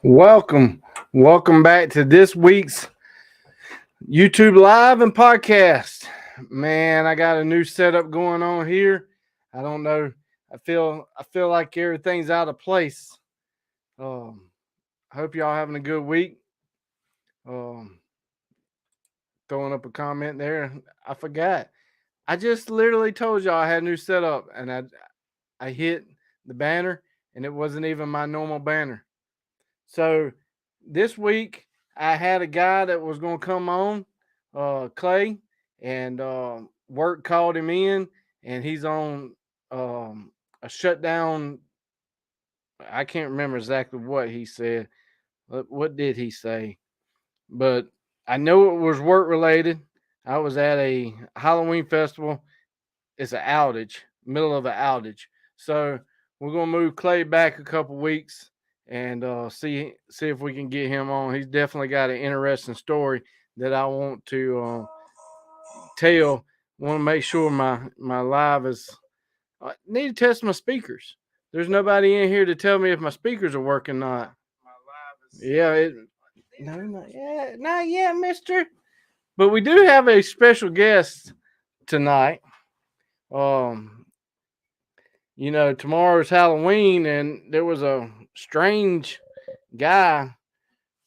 Welcome back to this week's YouTube live and podcast. Man, I got a new setup going on here. I don't know. I feel like everything's out of place. Um, I hope y'all having a good week. Um, Throwing up a comment there. I forgot. I just literally told y'all I had a new setup, and I hit the banner, and it wasn't even my normal banner. So this week I had a guy that was going to come on, Clay, and work called him in, and he's on a shutdown. I can't remember exactly what he said. What did he say? But I know it was work related. I was at a Halloween festival. It's an outage, middle of an outage. So we're gonna move Clay back a couple weeks and see if we can get him on. He's definitely got an interesting story that I want to tell. Want to make sure my live is. I need to test my speakers. There's nobody in here to tell me if my speakers are working or not. Yeah, no, not yet, Mister. But we do have a special guest tonight. Um, tomorrow's Halloween, and there was a strange guy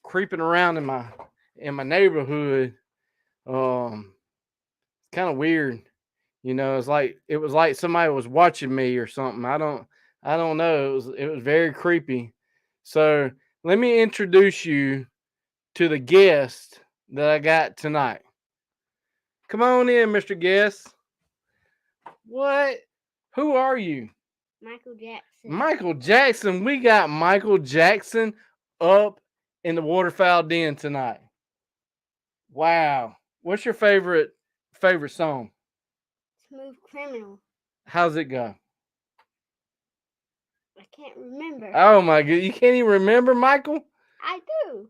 creeping around in my neighborhood. Kind of weird. It was like somebody was watching me or something. I don't know. It was very creepy. So let me introduce you to the guest that I got tonight. Come on in, Mr. Guest. What? Who are you? Michael Jackson. Michael Jackson. We got Michael Jackson up in the waterfowl den tonight. Wow. What's your favorite song? Smooth Criminal. How's it go? I can't remember. Oh my god, you can't even remember, Michael? I do.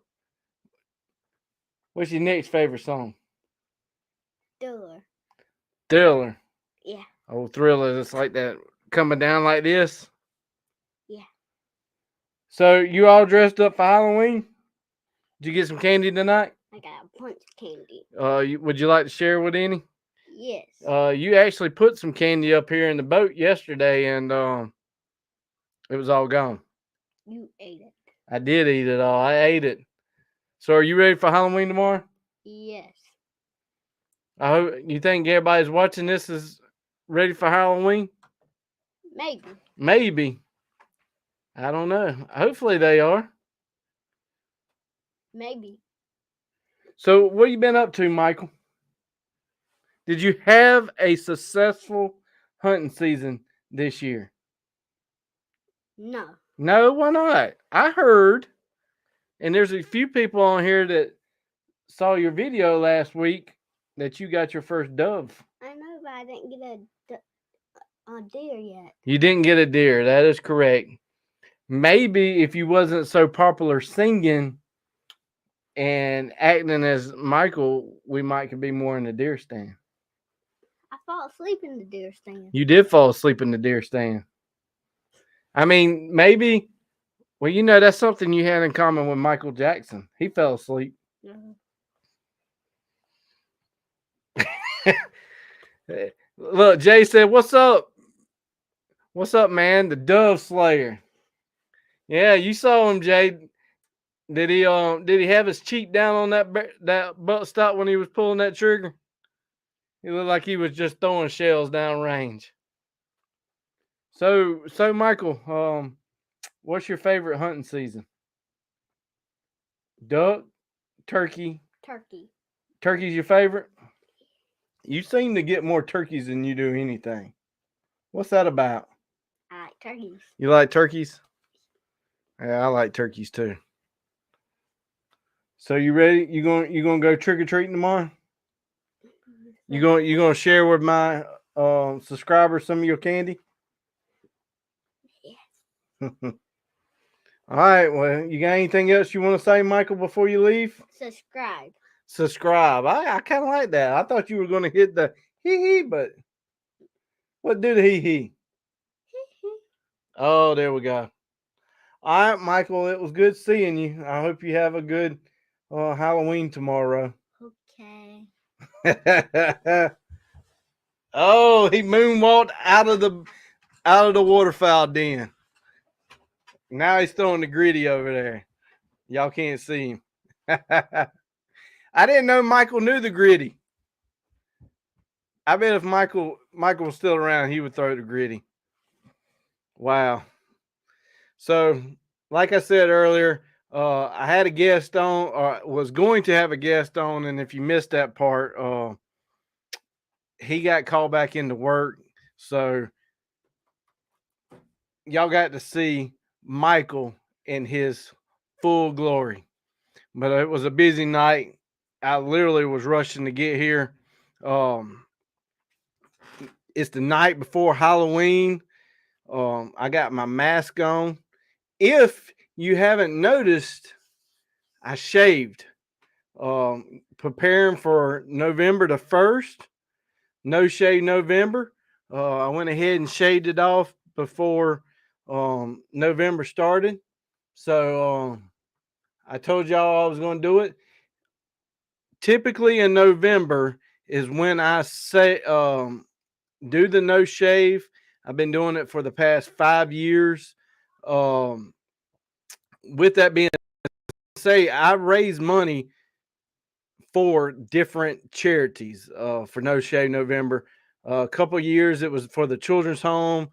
What's your next favorite song? Thriller. Thriller. Yeah. Oh, Thriller. It's like that coming down like this. Yeah. So you all dressed up for Halloween? Did you get some candy tonight? I got a bunch of candy. Would you like to share with any? Yes. You actually put some candy up here in the boat yesterday, and it was all gone. You ate it. I did eat it all. I ate it. So are you ready for Halloween tomorrow? Yes. I hope you think everybody's watching this is ready for Halloween. Maybe. Maybe. I don't know. Hopefully they are. Maybe. So what have you been up to, Michael? Did you have a successful hunting season this year? No. No, why not? I heard, and there's a few people on here that saw your video last week that you got your first dove. I know, but I didn't get a deer yet. You didn't get a deer. That is correct. Maybe if you wasn't so popular singing and acting as Michael, we might could be more in the deer stand. I fall asleep in the deer stand. You did fall asleep in the deer stand. I mean, maybe. Well, that's something you had in common with Michael Jackson. He fell asleep. Look, Jay said, "What's up? What's up, man? The Dove Slayer." Yeah, you saw him, Jay. Did he have his cheek down on that butt stop when he was pulling that trigger? He looked like he was just throwing shells down range. So Michael, what's your favorite hunting season? Duck, turkey. Turkey. Turkey's your favorite? You seem to get more turkeys than you do anything. What's that about? I like turkeys. You like turkeys? Yeah, I like turkeys too. So you ready? You gonna go trick or treating tomorrow? You gonna share with my subscribers some of your candy? Yes. All right. Well, you got anything else you want to say, Michael, before you leave? Subscribe. I kind of like that. I thought you were gonna hit the hee hee, but what do the hee hee? Oh, there we go. All right, Michael, it was good seeing you. I hope you have a good Halloween tomorrow. Okay. Oh, he moonwalked out of the waterfowl den. Now he's throwing the gritty over there. Y'all can't see him. I didn't know Michael knew the gritty. I bet if Michael was still around, he would throw the gritty. Wow. So, like I said earlier, I had a guest on, or was going to have a guest on, and if you missed that part, he got called back into work. So, y'all got to see Michael in his full glory. But it was a busy night. I literally was rushing to get here. It's the night before Halloween. I got my mask on. If you haven't noticed, I shaved. Preparing for November the 1st, no shave November. I went ahead and shaved it off before November started. So I told y'all I was going to do it. Typically in November is when I say do the no shave. I've been doing it for the past 5 years. With that being said, I raise money for different charities for No Shave November. A couple years it was for the children's home.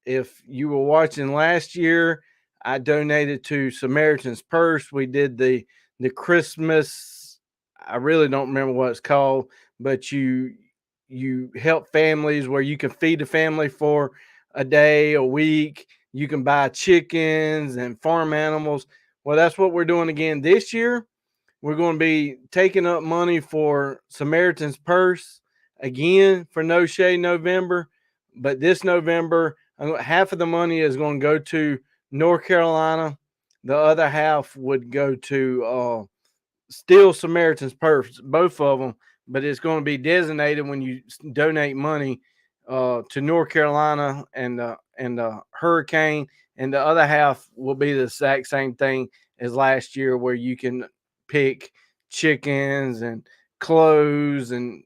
If you were watching last year, I donated to Samaritan's Purse. We did the Christmas. I really don't remember what it's called, but you help families where you can feed the family for a day, a week. You can buy chickens and farm animals. Well, that's what we're doing again this year. We're going to be taking up money for Samaritan's Purse again for No Shade November. But this November, half of the money is going to go to North Carolina. The other half would go to still Samaritan's Purse, both of them. But it's going to be designated when you donate money to North Carolina and the hurricane. And the other half will be the exact same thing as last year, where you can pick chickens and clothes and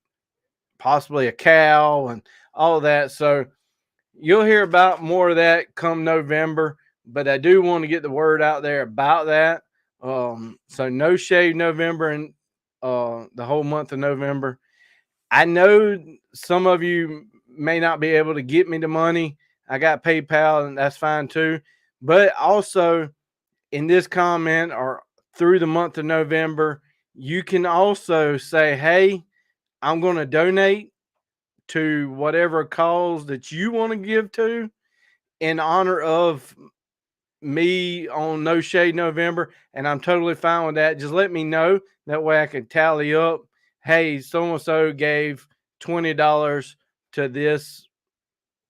possibly a cow and all of that. So you'll hear about more of that come November, but I do want to get the word out there about that. So no shave November and the whole month of November. I know some of you may not be able to get me the money. I got PayPal, and that's fine too. But also in this comment or through the month of November, you can also say, hey, I'm going to donate to whatever cause that you want to give to in honor of me on No Shade November. And I'm totally fine with that. Just let me know. That way I can tally up. Hey, so-and-so gave $20 to this,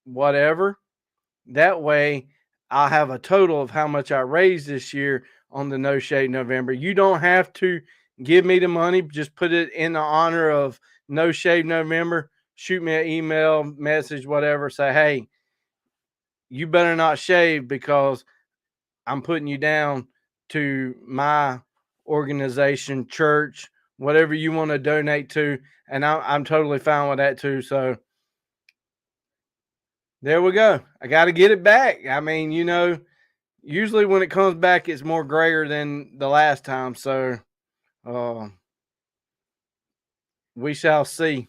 whatever. That way I'll have a total of how much I raised this year on the No Shade November. You don't have to give me the money. Just put it in the honor of No Shade November. Shoot me an email, message, whatever. Say, hey, you better not shave because I'm putting you down to my organization, church, whatever you want to donate to. And I'm totally fine with that too. So there we go. I got to get it back. I mean, usually when it comes back, it's more grayer than the last time. So we shall see.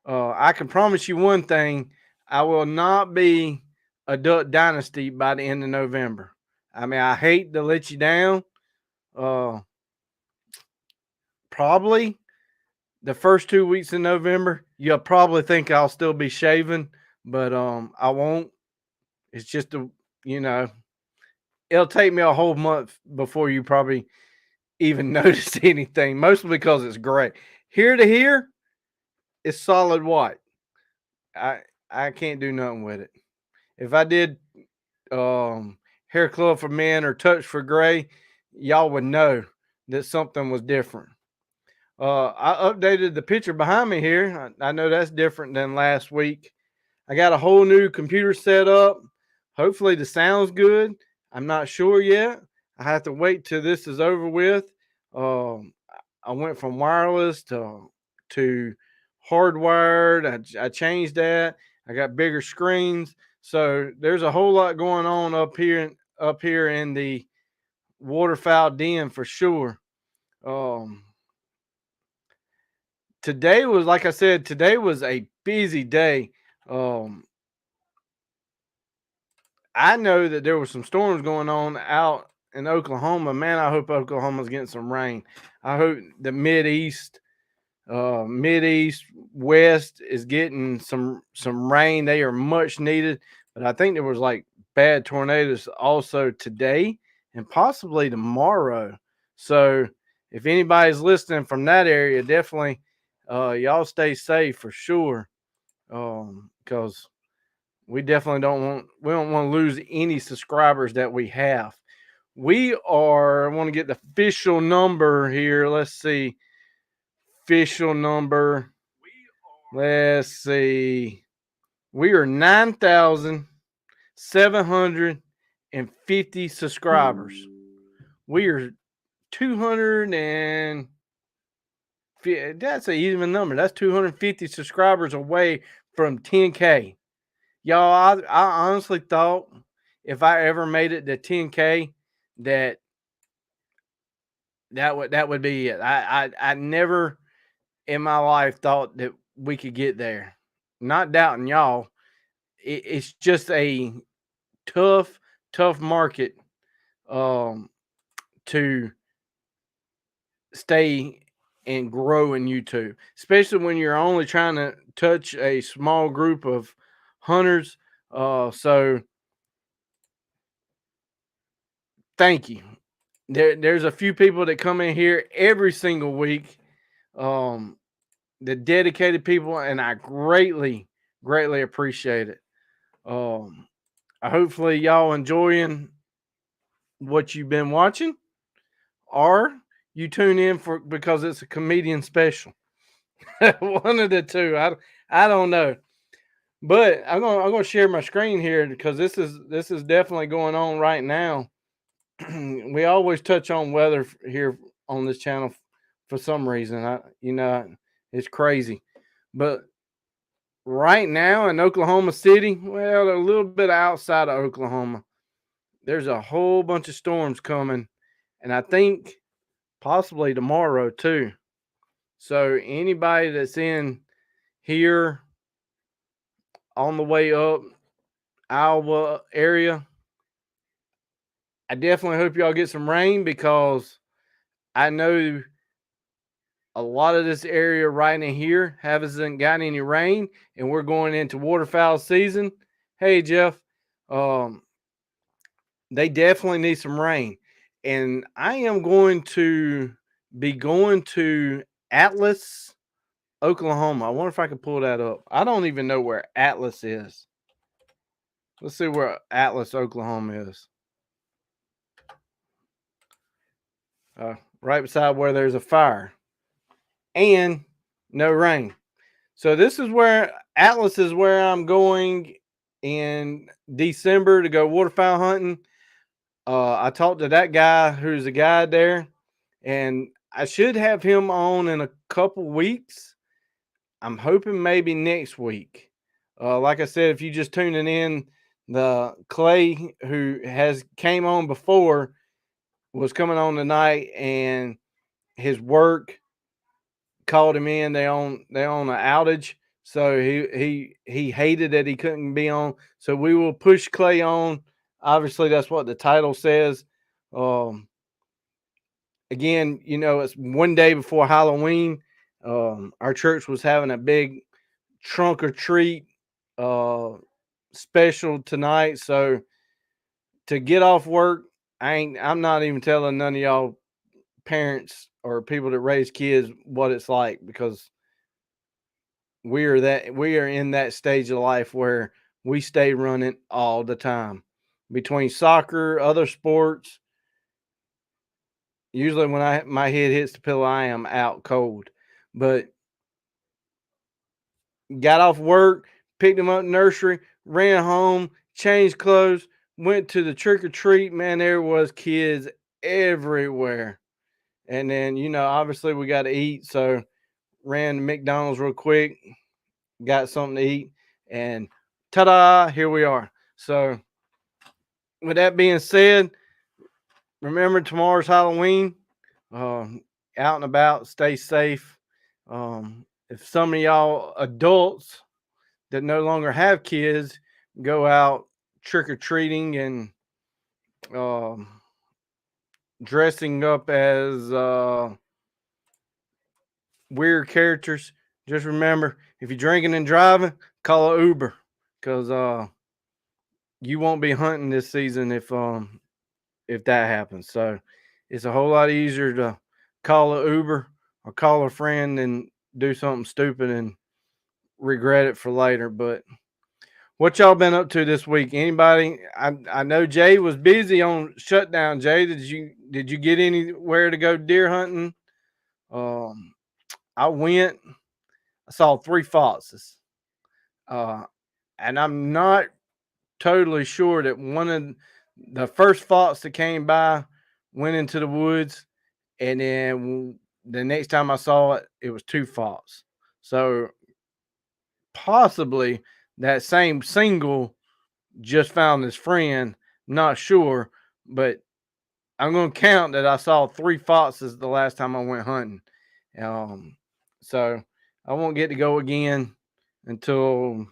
I can promise you one thing. I will not be a Duck Dynasty by the end of November. I mean, I hate to let you down. Probably the first 2 weeks in November, you'll probably think I'll still be shaving, but I won't. It's just it'll take me a whole month before you probably even notice anything, mostly because it's gray. Here to here, it's solid white. I can't do nothing with it. If I did hair club for men or touch for gray, y'all would know that something was different. I updated the picture behind me here. I know that's different than last week. I got a whole new computer set up. Hopefully the sound's good. I'm not sure yet. I have to wait till this is over with. Um, I went from wireless to hardwired. I changed that. I got bigger screens. So there's a whole lot going on up here in the waterfowl den for sure. Um, Today was, like I said, today was a busy day. Um, I know that there were some storms going on out in Oklahoma. Man, I hope Oklahoma's getting some rain. I hope the mid east, west is getting some rain. They are much needed. But I think there was like bad tornadoes also today and possibly tomorrow. So if anybody's listening from that area, definitely y'all stay safe for sure. Because we don't want to lose any subscribers that we have. I want to get the official number here. Let's see. Official number. Let's see. We are 9,750 subscribers. We are 200 and that's an even number. That's 250 subscribers away from 10K. Y'all, I honestly thought if I ever made it to 10K, that that would be it. I never in my life thought that we could get there. Not doubting y'all. It's just a tough, tough market to stay and grow in YouTube, especially when you're only trying to touch a small group of hunters. So thank you. There's a few people that come in here every single week. The dedicated people, and I greatly, greatly appreciate it. Hopefully y'all enjoying what you've been watching, or you tune in for because it's a comedian special. One of the two. I don't know. But I'm gonna share my screen here because this is definitely going on right now. We always touch on weather here on this channel for some reason. It's crazy. But right now in Oklahoma City, well, a little bit outside of Oklahoma, there's a whole bunch of storms coming, and I think possibly tomorrow too. So anybody that's in here on the way up Iowa area, I definitely hope y'all get some rain because I know a lot of this area right in here hasn't got any rain, and we're going into waterfowl season. Hey Jeff, um, they definitely need some rain, and I am going to be going to Atlas, Oklahoma. I wonder if I can pull that up. I don't even know where Atlas is. Let's see where Atlas, Oklahoma is. Right beside where there's a fire and no rain. So this is where Atlas is where I'm going in December to go waterfowl hunting. I talked to that guy who's a guide there, and I should have him on in a couple weeks. I'm hoping maybe next week. Like I said, if you just tuning in, the Clay who has came on before was coming on tonight, and his work called him in. They on an outage, so he hated that he couldn't be on. So we will push Clay on. Obviously, that's what the title says. Again, it's one day before Halloween. Our church was having a big trunk or treat special tonight. So to get off work, I'm not even telling none of y'all parents or people that raise kids what it's like, because we are in that stage of life where we stay running all the time between soccer, other sports. Usually when my head hits the pillow, I am out cold. But got off work, picked him up nursery, ran home, changed clothes, went to the trick or treat, man, there was kids everywhere. And then, obviously we got to eat. So ran to McDonald's real quick, got something to eat, and ta-da, here we are. So with that being said, remember tomorrow's Halloween. Out and about, stay safe. If some of y'all adults that no longer have kids go out trick-or-treating and um, dressing up as weird characters, just remember, if you're drinking and driving, call an Uber, because you won't be hunting this season if that happens. So it's a whole lot easier to call an Uber or call a friend than do something stupid and regret it for later. But what y'all been up to this week? Anybody? I know Jay was busy on shutdown. Jay, did you get anywhere to go deer hunting? I went. I saw 3 foxes. And I'm not totally sure that one of the first fox that came by went into the woods, and then the next time I saw it, it was 2 fox. So possibly that same single just found his friend. Not sure, but I'm going to count that I saw 3 foxes the last time I went hunting. So I won't get to go again until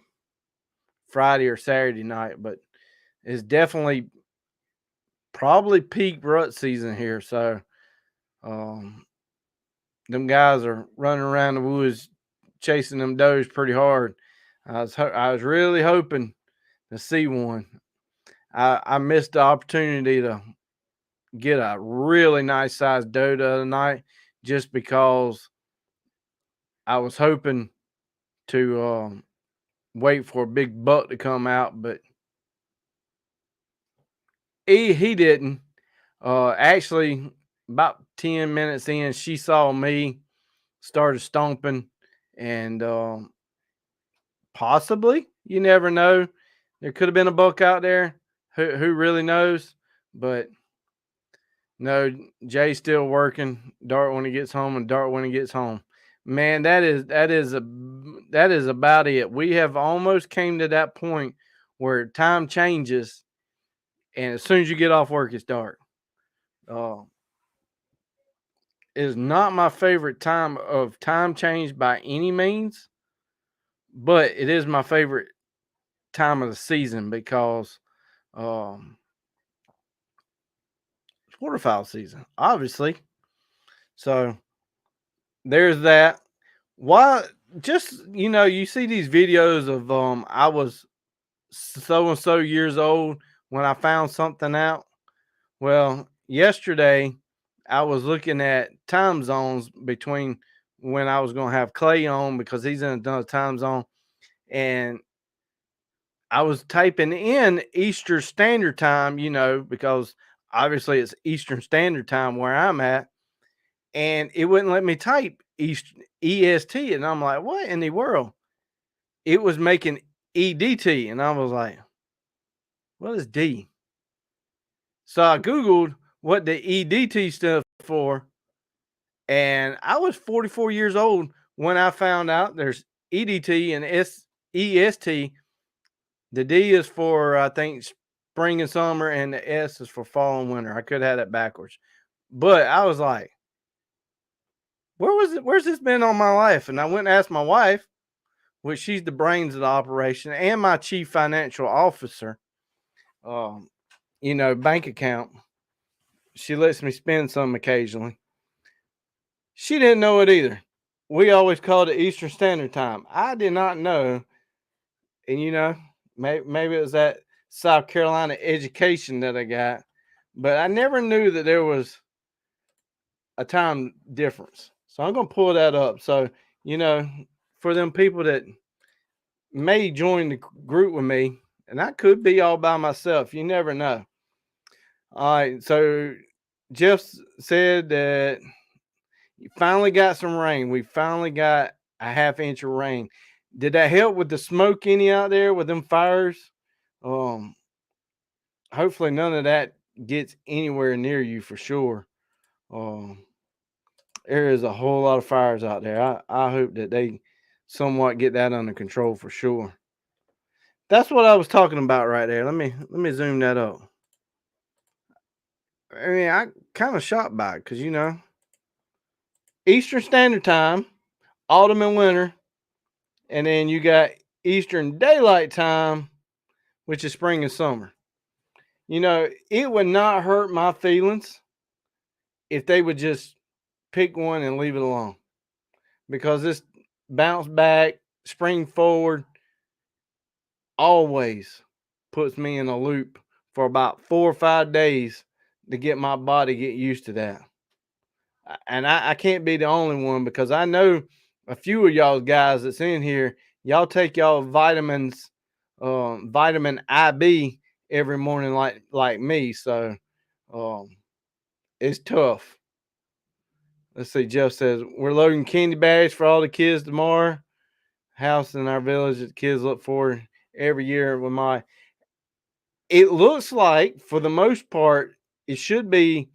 Friday or Saturday night, but it's definitely probably peak rut season here. So them guys are running around the woods chasing them does pretty hard. I was really hoping to see one. I missed the opportunity to get a really nice sized doe the other night just because I was hoping to wait for a big buck to come out, but he didn't. Actually, about 10 minutes in, she saw me, started stomping, and possibly, you never know, there could have been a buck out there. Who really knows? But no, Jay's still working. Dart when he gets home, and Dart when he gets home. Man, that is about it. We have almost came to that point where time changes, and as soon as you get off work, it's dark. Is not my favorite time of time change by any means, but it is my favorite time of the season because it's waterfowl season, obviously. So there's that. Why? Just you see these videos of I was so and so years old when I found something out. Well, yesterday I was looking at time zones between when I was going to have Clay on because he's in another time zone, and I was typing in Eastern Standard Time, because obviously it's Eastern Standard Time where I'm at, and it wouldn't let me type EST, and I'm like, what in the world? It was making EDT, and I was like, what is D? So I Googled what the EDT stood for, and I was 44 years old when I found out there's EDT and EST. The D is for, I think, spring and summer, and the S is for fall and winter. I could have that backwards. But I was like, where's this been all my life? And I went and asked my wife, which she's the brains of the operation, and my chief financial officer, bank account. She lets me spend some occasionally. She didn't know it either. We always called it Eastern Standard Time. I did not know. And, maybe it was that South Carolina education that I got, but I never knew that there was a time difference. So I'm going to pull that up. So, for them people that may join the group with me, and I could be all by myself, you never know. All right. So Jeff said that you finally got some rain. We finally got a half-inch of rain. Did that help with the smoke any out there with them fires? hopefully none of that gets anywhere near you for sure. Um, there is a whole lot of fires out there. I hope that they somewhat get that under control for sure. That's what I was talking about right there. Let me zoom that up. I mean, I kind of shocked by it because Eastern Standard Time, autumn and winter, and then you got Eastern Daylight Time, which is spring and summer. It would not hurt my feelings if they would just pick one and leave it alone because this bounce back, spring forward always puts me in a loop for about 4 or 5 days to get my body get used to that. And I can't be the only one because I know a few of y'all guys that's in here, y'all take y'all vitamins, vitamin IB every morning like me. So um, it's tough. Let's see. Jeff says we're loading candy bags for all the kids tomorrow. House in our village that kids look for every year. It looks like for the most part it should be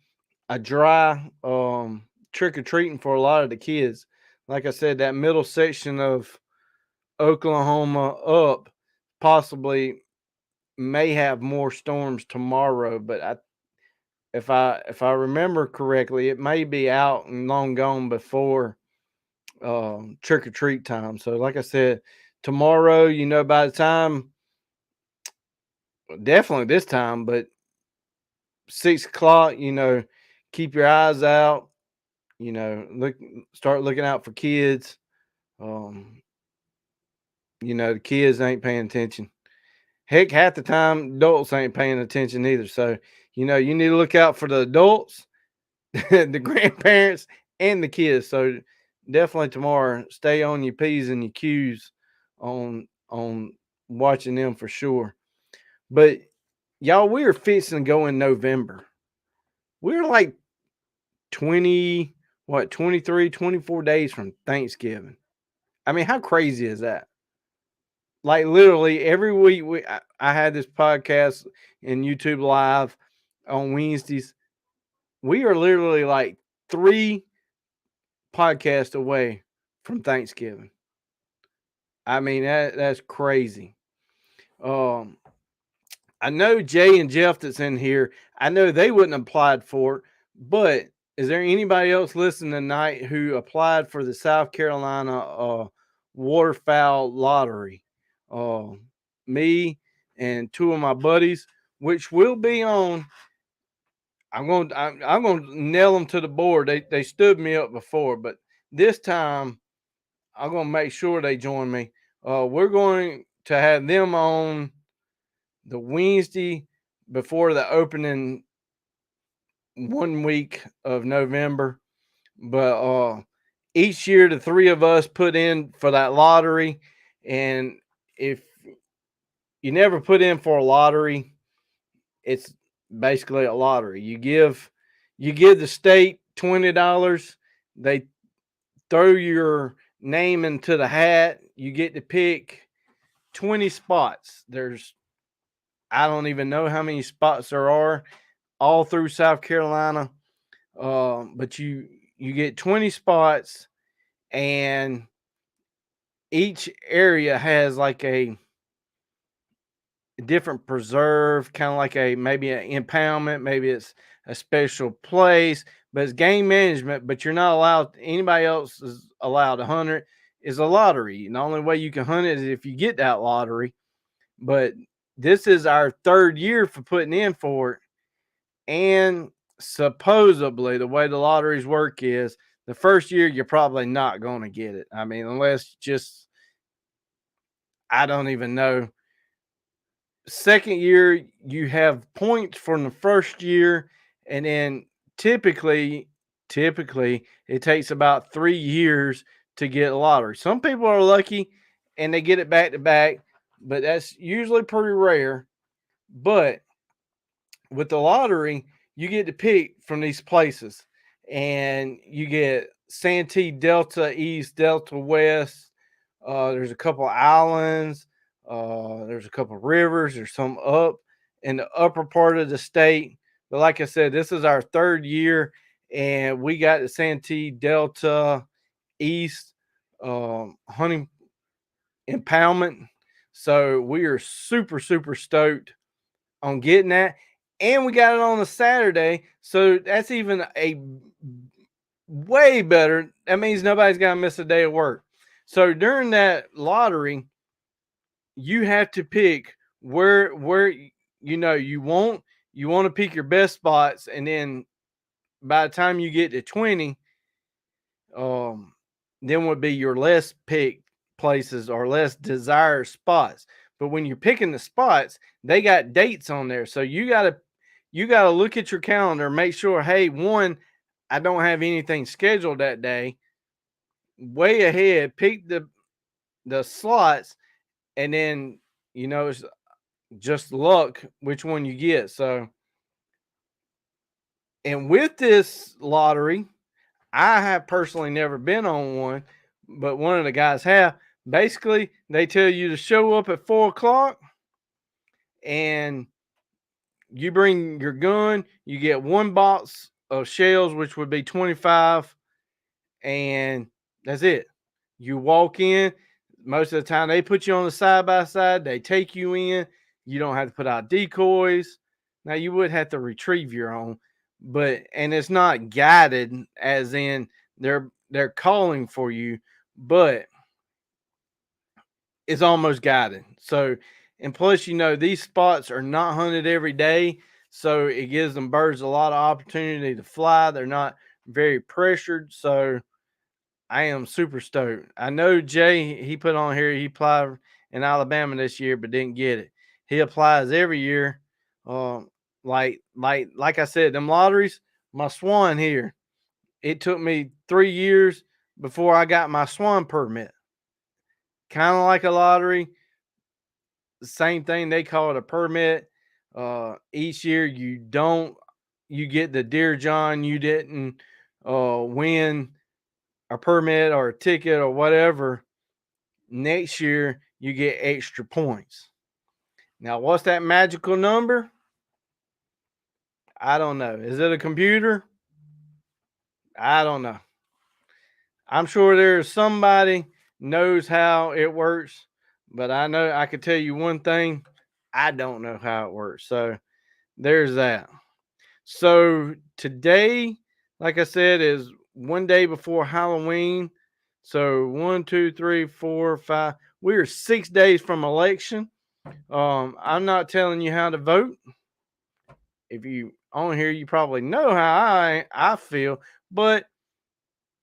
a dry trick or treating for a lot of the kids. Like I said, that middle section of Oklahoma up possibly may have more storms tomorrow, but if I remember correctly, it may be out and long gone before trick or treat time. So, like I said, tomorrow, by the time, definitely this time, but 6 o'clock, keep your eyes out. Start looking out for kids. Um, the kids ain't paying attention. Heck, half the time, adults ain't paying attention either. So, you need to look out for the adults, the grandparents, and the kids. So, definitely tomorrow, stay on your P's and your Q's on watching them for sure. But y'all, we are fixing to go in November. We're like 23, 24 days from Thanksgiving. I mean, how crazy is that? Like literally every week I had this podcast and YouTube live on Wednesdays. We are literally like 3 podcasts away from Thanksgiving. I mean, that's crazy. Um, I know Jay and Jeff that's in here. I know they wouldn't have applied for it, but is there anybody else listening tonight who applied for the South Carolina waterfowl lottery? Me and 2 of my buddies, which will be on. I'm gonna nail them to the board. They stood me up before, but this time I'm gonna make sure they join me. We're going to have them on the Wednesday before the opening 1 week of November. But each year the 3 of us put in for that lottery. And if you never put in for a lottery, it's basically a lottery. You give the state $20. They throw your name into the hat. You get to pick 20 spots. I don't even know how many spots there are all through South Carolina. But you get 20 spots, and each area has like a different preserve, kind of like maybe an impoundment, maybe it's a special place, but it's game management. But you're not allowed. Anybody else is allowed to hunt it. Is a lottery. And the only way you can hunt it is if you get that lottery. But this is our 3rd year for putting in for it. And supposedly the way the lotteries work is the first year you're probably not going to get it. I mean, unless just, I don't even know. Second year, you have points from the first year. And then typically it takes about 3 years to get a lottery. Some people are lucky and they get it back to back, but that's usually pretty rare. But with the lottery, you get to pick from these places, and you get Santee, Delta East, Delta West. There's a couple islands. There's a couple rivers. There's some up, in the upper part of the state. But like I said, this is our third year, and we got the Santee Delta East hunting impoundment. So we are super, super stoked on getting that. And we got it on a Saturday. So that's even a way better. That means nobody's got to miss a day of work. So during that lottery, you have to pick where you want to pick your best spots, and then by the time you get to 20, then would be your less picked places or less desired spots. But when you're picking the spots, they got dates on there. So you gotta look at your calendar, make sure, hey, one, I don't have anything scheduled that day. Way ahead, pick the slots, and then it's just luck which one you get. So, and with this lottery, I have personally never been on one, but one of the guys have. Basically, they tell you to show up at 4 o'clock, and you bring your gun. You get one box of shells, which would be 25, and that's it. You walk in. Most of the time, they put you on the side by side. They take you in. You don't have to put out decoys. Now, you would have to retrieve your own, and it's not guided, as in they're calling for you, but it's almost guided. So, and plus, these spots are not hunted every day, so it gives them birds a lot of opportunity to fly. They're not very pressured, so I am super stoked. I know Jay, he put on here, he applied in Alabama this year, but didn't get it. He applies every year. Like I said, them lotteries, my swan here, it took me 3 years before I got my swan permit. Kind of like a lottery. The same thing, they call it a permit. Each year you get the Dear John, you didn't win a permit or a ticket or whatever. Next year you get extra points. Now, what's that magical number? I don't know. Is it a computer? I don't know. I'm sure there's somebody knows how it works, but I know I could tell you one thing. I don't know how it works. So there's that. So today, like I said, is one day before Halloween. So 1, 2, 3, 4, 5. We are 6 days from election. I'm not telling you how to vote. If you on here, you probably know how I feel, but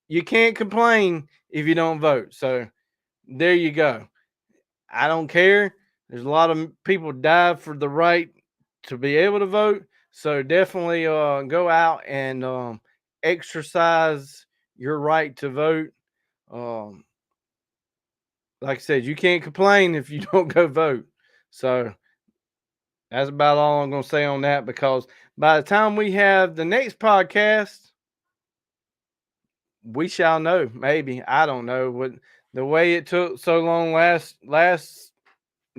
you can't complain if you don't vote. So there you go. I don't care. There's a lot of people die for the right to be able to vote. So definitely go out and exercise your right to vote. Um, like I said, you can't complain if you don't go vote. So that's about all I'm going to say on that, because by the time we have the next podcast, we shall know. Maybe, I don't know what the way it took so long last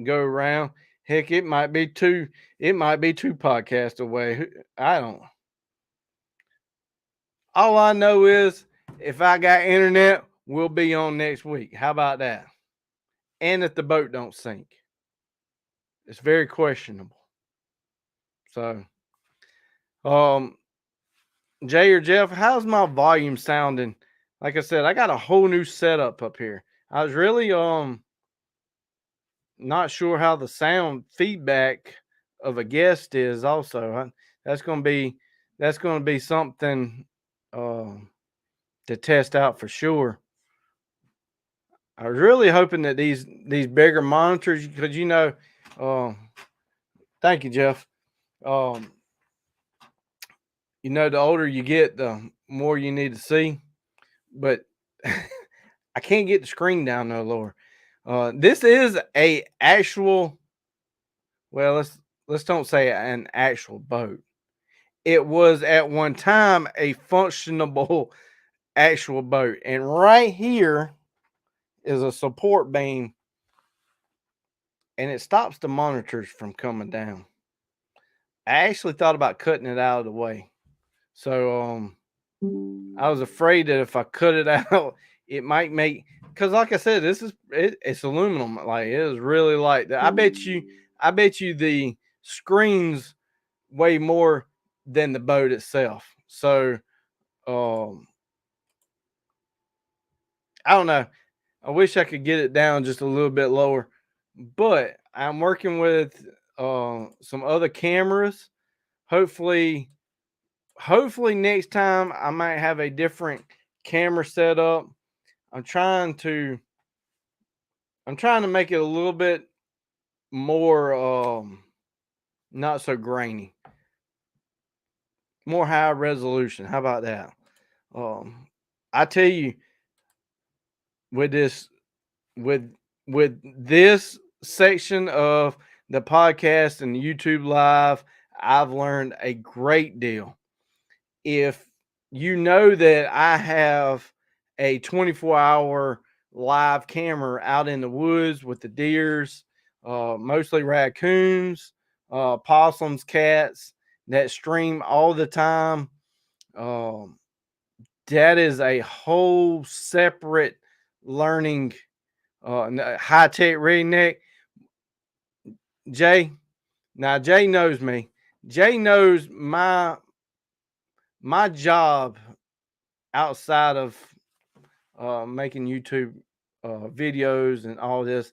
go around. Heck, it might be two. It might be 2 podcasts away. I don't. All I know is if I got internet, we'll be on next week. How about that? And if the boat don't sink, it's very questionable. So, Jay or Jeff, how's my volume sounding? Like I said, I got a whole new setup up here. I was really not sure how the sound feedback of a guest is. Also, that's going to be something to test out for sure. I was really hoping that these bigger monitors, because thank you, Jeff. The older you get, the more you need to see. But I can't get the screen down no lower. This is a actual. Well, let's don't say an actual boat. It was at one time a functionable actual boat, and right here is a support beam, and it stops the monitors from coming down. I actually thought about cutting it out of the way. So I was afraid that if I cut it out, it might make, because like I said, it's aluminum. Like, it is really light. I bet you the screens weigh more than the boat itself. So um I don't know. I wish I could get it down just a little bit lower, but I'm working with some other cameras. Hopefully, hopefully next time I might have a different camera setup. I'm trying to I'm trying to make it a little bit more not so grainy, more high resolution. How about that? I tell you, with this with this section of the podcast and YouTube live, I've learned a great deal. If you know that I have a 24-hour live camera out in the woods with the deers, mostly raccoons, possums, cats that stream all the time. Um, that is a whole separate learning. High tech redneck. Jay. Now Jay knows me. Jay knows my job outside of making YouTube videos and all this.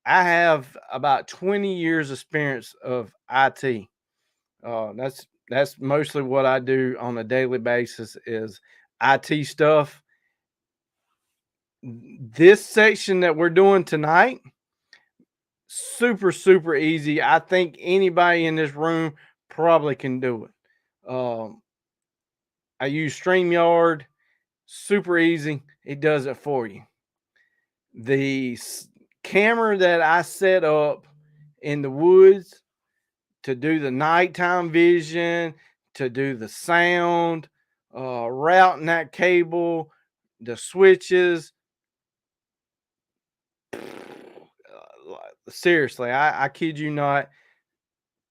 I have about 20 years experience of IT. That's mostly what I do on a daily basis is IT stuff. This section that we're doing tonight, super easy. I think anybody in this room probably can do it. I use StreamYard, super easy. It does it for you. The camera that I set up in the woods to do the nighttime vision, to do the sound, routing that cable, the switches. Seriously, I kid you not.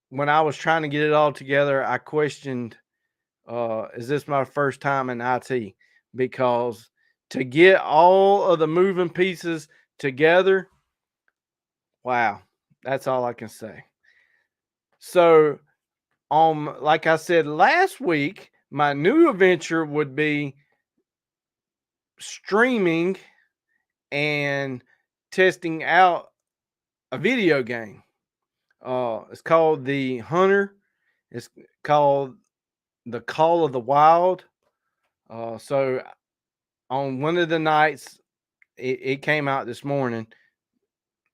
When I was trying to get it all together, I questioned, is this my first time in IT? Because to get all of the moving pieces together, wow, that's all I can say. So, like I said last week, my new adventure would be streaming and testing out a video game. It's called The Hunter. It's called The Call of the Wild. So on one of the nights, it came out this morning.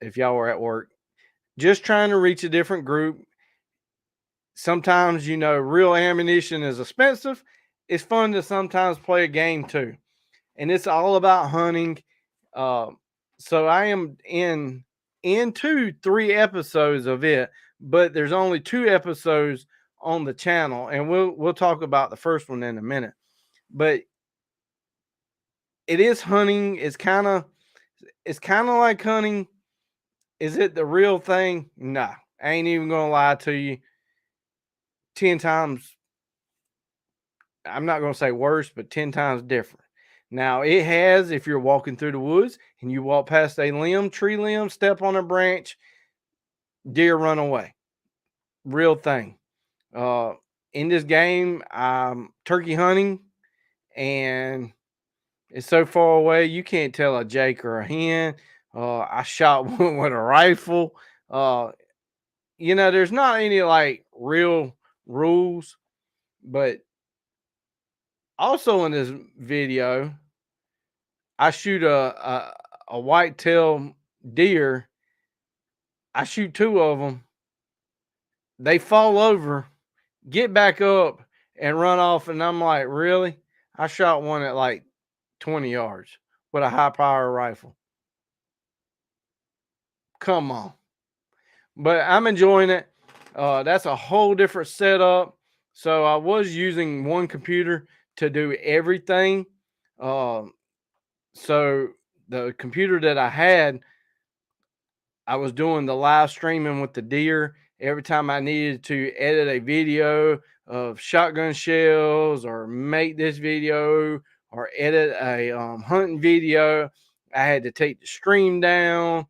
If y'all were at work, just trying to reach a different group. Sometimes, real ammunition is expensive. It's fun to sometimes play a game too. And it's all about hunting. Uh, so I am into 3 episodes of it, but there's only 2 episodes on the channel, and we'll talk about the first one in a minute. But it is hunting. It's kind of like hunting. Is it the real thing? Nah, I ain't even gonna lie to you. 10 times, I'm not gonna say worse, but 10 times different. Now it has, if you're walking through the woods and you walk past a tree limb, step on a branch, deer run away. Real thing. In this game, I'm turkey hunting, and it's so far away you can't tell a jake or a hen. I shot one with a rifle. There's not any like real rules, but also in this video, I shoot a white-tailed deer. I shoot 2 of them. They fall over, get back up, and run off. And I'm like, really? I shot one at like 20 yards with a high power rifle. Come on. But I'm enjoying it. That's a whole different setup. So I was using one computer to do everything. So the computer that I had, I was doing the live streaming with the deer every time I needed to edit a video of shotgun shells or make this video or edit a hunting video, I had to take the stream down.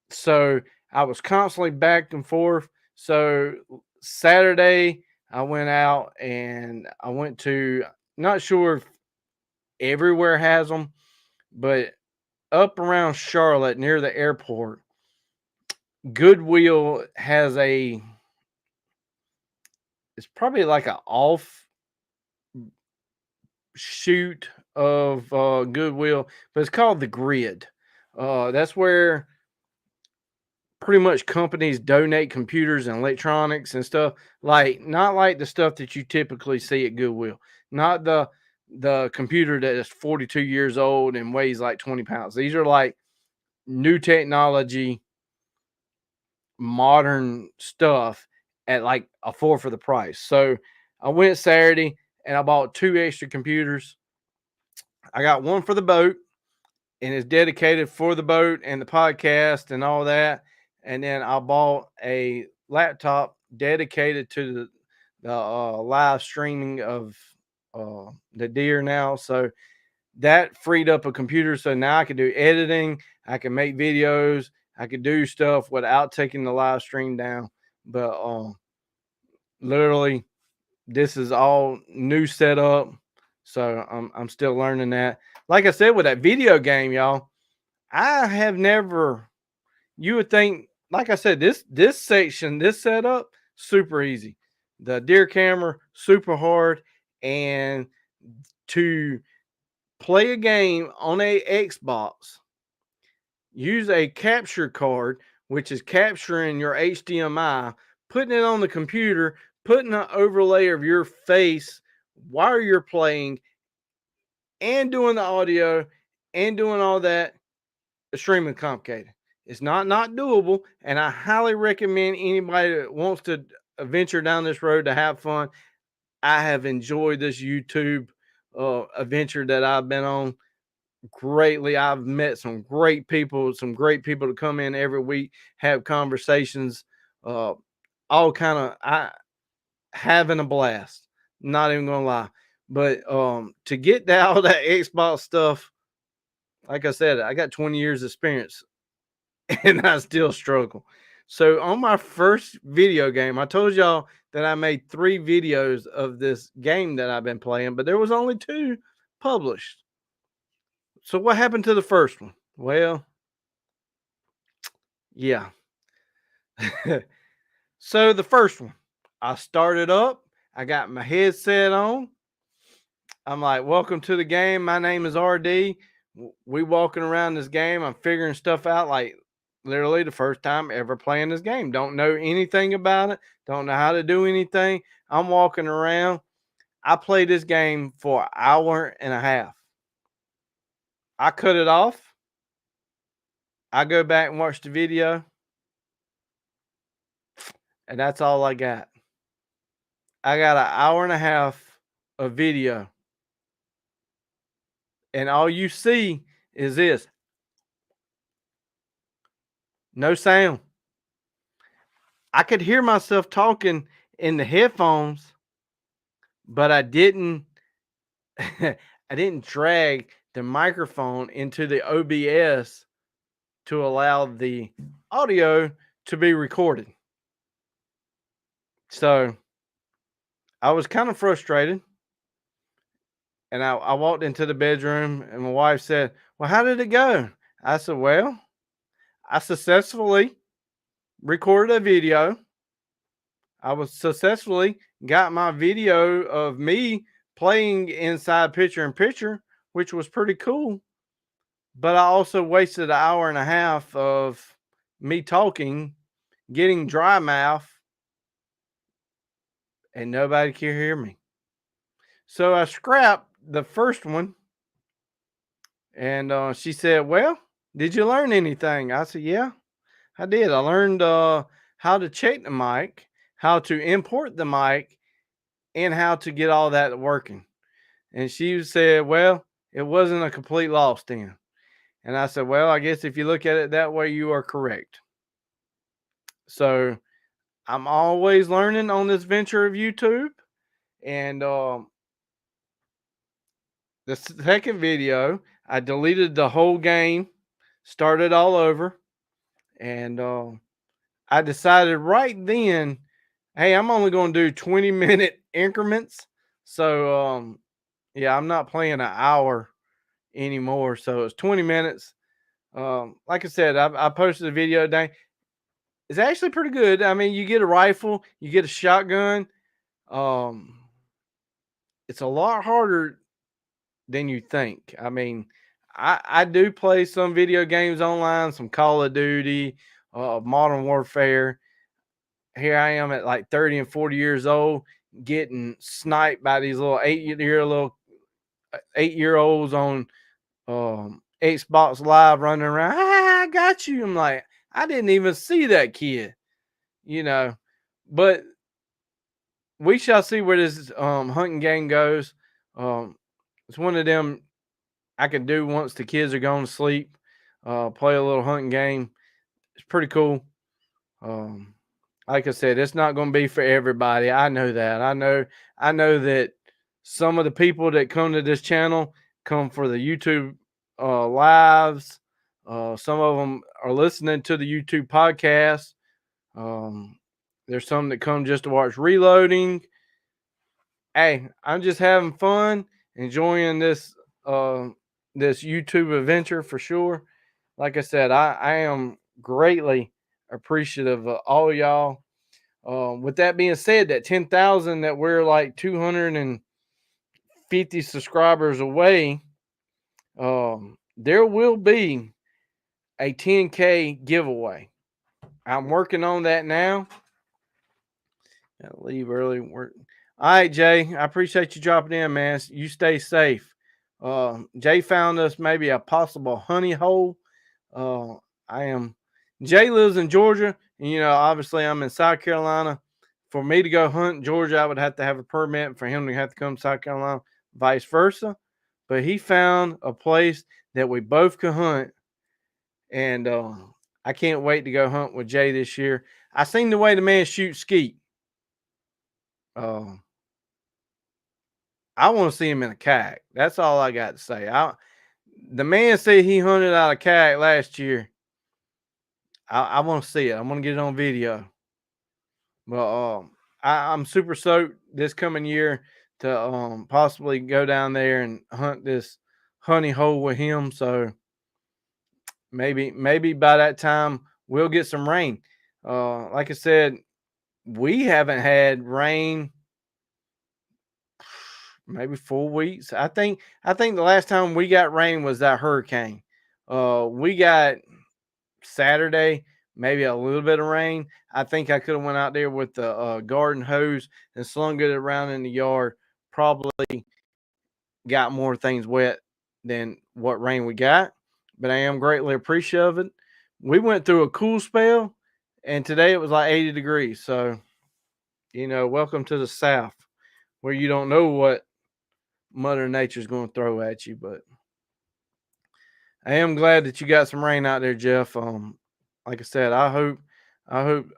So I was constantly back and forth. So Saturday, I went out and I went to, not sure if everywhere has them, but up around Charlotte near the airport, Goodwill has it's probably like an off shoot of Goodwill, but it's called the Grid. That's where pretty much companies donate computers and electronics and stuff, like not like the stuff that you typically see at Goodwill, not the computer that is 42 years old and weighs like 20 pounds. These are like new technology, modern stuff at like a fourth of the price. So I went Saturday and I bought 2 extra computers. I got one for the boat and it's dedicated for the boat and the podcast and all that. And then I bought a laptop dedicated to the live streaming of the deer now. So that freed up a computer. So now I can do editing, I can make videos, I could do stuff without taking the live stream down. But literally, this is all new setup. So I'm still learning that. Like I said, with that video game, y'all, I have never. You would think, like I said, this section, this setup, super easy. The deer camera, super hard, and to play a game on a Xbox, use a capture card, which is capturing your HDMI, putting it on the computer, putting an overlay of your face while you're playing, and doing the audio and doing all that. Extremely complicated. It's not doable, and I highly recommend anybody that wants to venture down this road to have fun. I have enjoyed this YouTube adventure that I've been on greatly. I've met some great people to come in every week, have conversations, all kind of I having a blast. Not even gonna lie, but to get all that Xbox stuff, like I said, I got 20 years experience and I still struggle. So on my first video game, I told y'all that I made 3 videos of this game that I've been playing, but there was only 2 published. So what happened to the first one? Well, yeah. So the first one, I started up, I got my headset on. I'm like, welcome to the game. My name is RD. We walking around this game. I'm figuring stuff out, like literally the first time ever playing this game. Don't know anything about it. Don't know how to do anything. I'm walking around. I played this game for an hour and a half. I cut it off. I go back and watch the video. And that's all I got. I got an hour and a half of video. And all you see is this. No sound. I could hear myself talking in the headphones, but I didn't I didn't drag the microphone into the OBS to allow the audio to be recorded. So I was kind of frustrated. And I walked into the bedroom and my wife said, "Well, how did it go?" I said, "Well, I successfully recorded a video. I was successfully got my video of me playing inside picture in picture, which was pretty cool. But I also wasted an hour and a half of me talking, getting dry mouth, and nobody could hear me. So I scrapped the first one. And she said, "Well, did you learn anything?" I said, "Yeah, I did. I learned how to check the mic, how to import the mic, and how to get all that working." And she said, "Well, it wasn't a complete loss then." And I said, "Well, I guess if you look at it that way, you are correct." So I'm always learning on this venture of YouTube. And the second video, I deleted the whole game, started all over, and I decided right then, hey, I'm only going to do 20-minute increments. So yeah, I'm not playing an hour anymore. So it's 20 minutes. Like I said, I posted a video today. It's actually pretty good. I mean, you get a rifle, you get a shotgun. Um, it's a lot harder than you think. I mean, I do play some video games online, some Call of Duty, Modern Warfare. Here I am at like 30 and 40 years old, getting sniped by these little 8-year-olds on Xbox Live running around. I got you. I'm like, I didn't even see that kid, you know. But we shall see where this hunting game goes. It's one of them I can do once the kids are going to sleep. Play a little hunting game. It's pretty cool. Um, like I said, it's not going to be for everybody. I know that. I know that some of the people that come to this channel come for the YouTube lives. Some of them are listening to the YouTube podcast. There's some that come just to watch reloading. Hey, I'm just having fun, enjoying this YouTube adventure for sure. Like I said, I am greatly appreciative of all y'all. With that being said, that 10,000 that we're like 250 subscribers away, there will be a 10K giveaway. I'm working on that now. Gotta leave early work. All right, Jay. I appreciate you dropping in, man. You stay safe. Jay found us maybe a possible honey hole. Uh, I am. Jay lives in Georgia, and obviously I'm in South Carolina. For me to go hunt in Georgia, I would have to have a permit. For him to have to come to South Carolina, vice versa. But he found a place that we both could hunt, and I can't wait to go hunt with Jay this year. I seen the way the man shoots skeet. I want to see him in a kayak. That's all I got to say. The man said he hunted out a kayak last year. I want to see it. I'm going to get it on video. But I'm super stoked this coming year to possibly go down there and hunt this honey hole with him. So maybe by that time we'll get some rain. Like I said, we haven't had rain maybe 4 weeks. I think the last time we got rain was that hurricane. We got Saturday, maybe a little bit of rain. I think I could have went out there with the garden hose and slung it around in the yard. Probably got more things wet than what rain we got, but I am greatly appreciative of it. We went through a cool spell, and today it was like 80 degrees. So, welcome to the South, where you don't know what Mother Nature's going to throw at you. But I am glad that you got some rain out there, Jeff. Like I said, I hope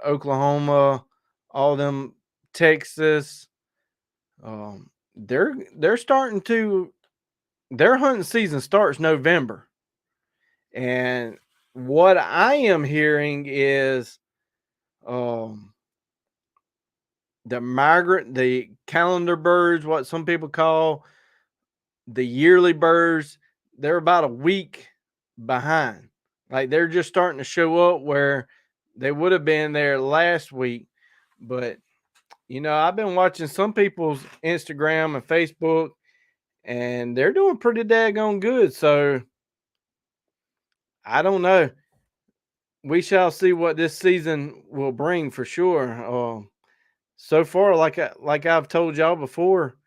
Oklahoma, all them Texas, they're starting to, their hunting season starts November. And what I am hearing is the calendar birds, what some people call the yearly birds, they're about a week behind. Like they're just starting to show up where they would have been there last week. But I've been watching some people's Instagram and Facebook, and they're doing pretty daggone good. So I don't know. We shall see what this season will bring for sure. So far, like I've told y'all before,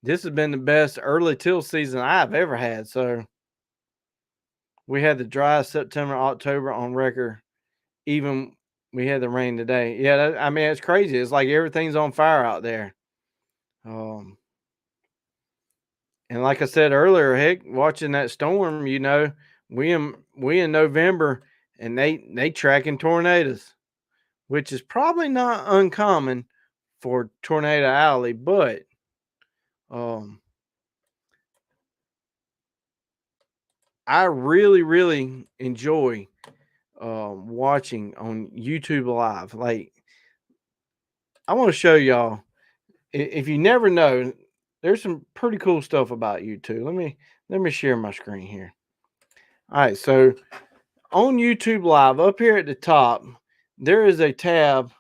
this has been the best early till season I've ever had. So we had the driest September, October on record. Even we had the rain today. Yeah, I mean, it's crazy. It's like everything's on fire out there. And like I said earlier, heck, watching that storm, we in November, and they tracking tornadoes. which is probably not uncommon for Tornado Alley, but I really, really enjoy watching on YouTube Live. Like, I want to show y'all. If you never know, there's some pretty cool stuff about YouTube. Let me share my screen here. All right, so on YouTube Live, up here at the top, there is a tab.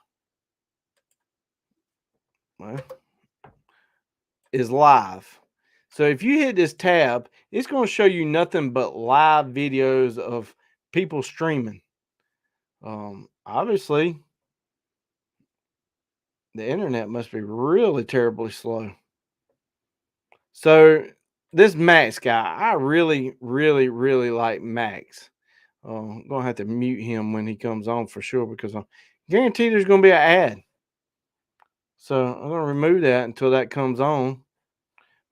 Well, is live. So if you hit this tab, it's going to show you nothing but live videos of people streaming. Obviously, the internet must be really terribly slow. So this Max guy, I really, really, really like Max. I'm gonna have to mute him when he comes on for sure because I guarantee there's gonna be an ad. So I'm gonna remove that until that comes on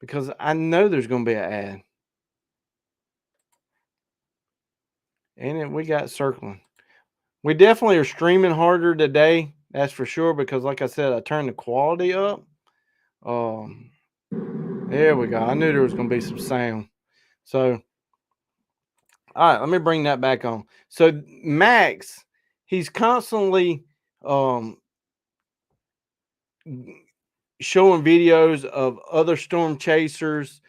because I know there's gonna be an ad. And then we got circling. We definitely are streaming harder today. That's for sure because, like I said, I turned the quality up. There we go. I knew there was going to be some sound. So, all right, let me bring that back on. So, Max, he's constantly showing videos of other storm chasers.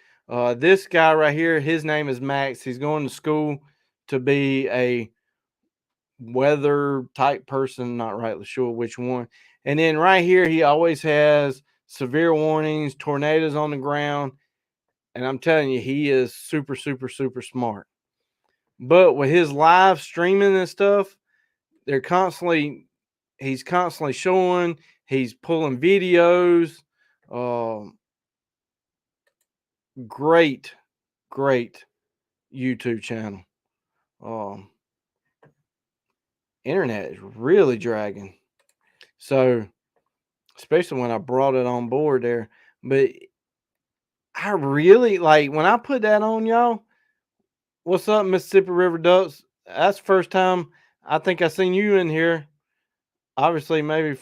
This guy right here, his name is Max. He's going to school to be a weather type person, not rightly sure which one. And then right here, he always has severe warnings, tornadoes on the ground. And I'm telling you, he is super, super, super smart. But with his live streaming and stuff, he's constantly showing, he's pulling videos. Great, great YouTube channel. Internet is really dragging. So, especially when I brought it on board there. But I really like when I put that on, y'all. What's up, Mississippi River Ducks? That's the first time I think I seen you in here. Obviously, maybe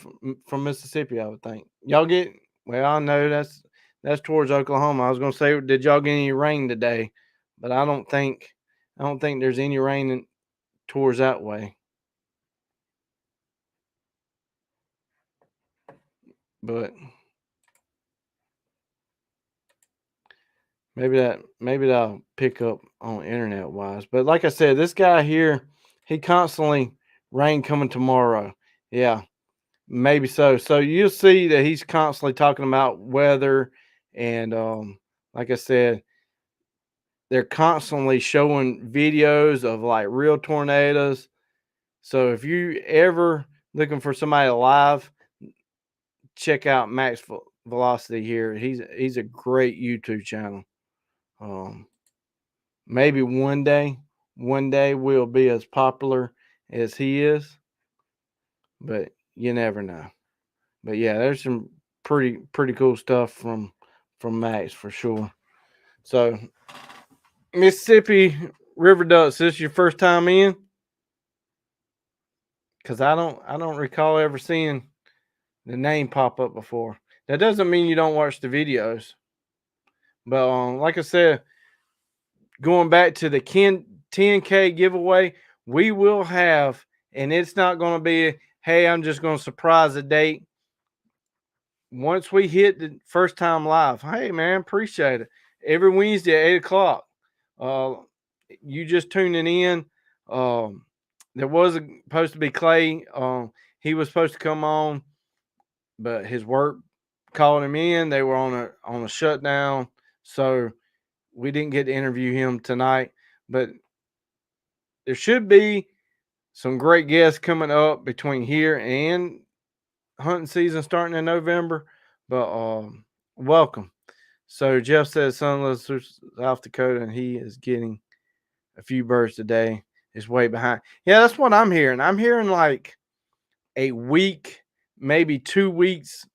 from Mississippi, I would think. Y'all get well. I know that's towards Oklahoma. I was gonna say, did y'all get any rain today? But I don't think there's any rain towards that way. But maybe that'll pick up on internet wise. But like I said, this guy here, he constantly rain coming tomorrow. Yeah, maybe so. So you'll see that he's constantly talking about weather and like I said, they're constantly showing videos of like real tornadoes. So if you ever looking for somebody live, check out Max Velocity here. He's a great YouTube channel. Maybe one day we'll be as popular as he is, but you never know. But yeah, there's some pretty cool stuff from Max for sure. So Mississippi River Ducks, this your first time in? Because I don't recall ever seeing the name pop up before. That doesn't mean you don't watch the videos. But like I said, going back to the 10K giveaway, we will have, and it's not going to be, hey, I'm just going to surprise a date. Once we hit the first time live, hey, man, appreciate it. Every Wednesday at 8 o'clock. You just tuning in. There was supposed to be Clay. He was supposed to come on, but his work called him in. They were on a shutdown, so we didn't get to interview him tonight. But there should be some great guests coming up between here and hunting season starting in November. But welcome. So Jeff says Sunless South Dakota, and he is getting a few birds today. Is way behind. Yeah, that's what I'm hearing. I'm hearing like a week, maybe 2 weeks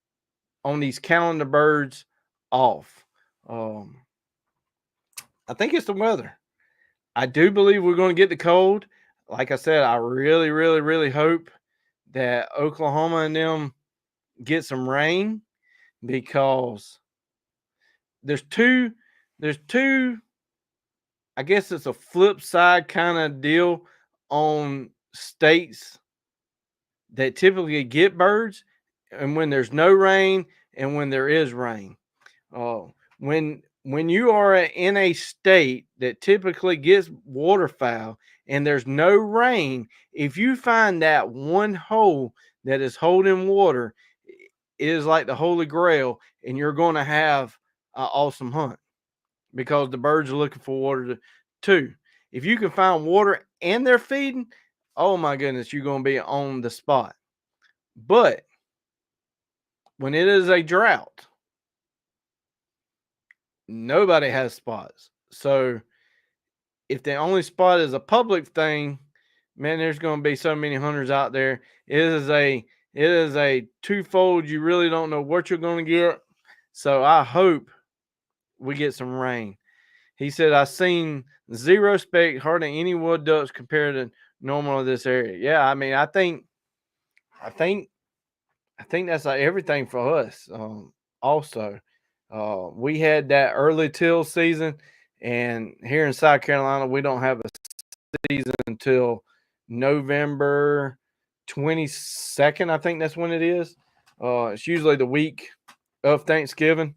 on these calendar birds off. I think it's the weather. I do believe we're going to get the cold. Like I said, I really, really, really hope that Oklahoma and them get some rain, because there's two, I guess it's a flip side kind of deal on states that typically get birds, and when there's no rain and when there is rain. Oh, when you are in a state that typically gets waterfowl and there's no rain, if you find that one hole that is holding water, it is like the holy grail, and you're going to have an awesome hunt, because the birds are looking for water too. If you can find water and they're feeding, oh my goodness, you're going to be on the spot. But when it is a drought, nobody has spots. So if the only spot is a public thing, man, there's going to be so many hunters out there. It is a twofold. You really don't know what you're going to get. So I hope we get some rain. He said, I seen zero speck, hardly any wood ducks compared to normal of this area. Yeah, I mean, I think that's like everything for us. Also, we had that early till season, and here in South Carolina, we don't have a season until November 22nd. I think that's when it is. It's usually the week of Thanksgiving.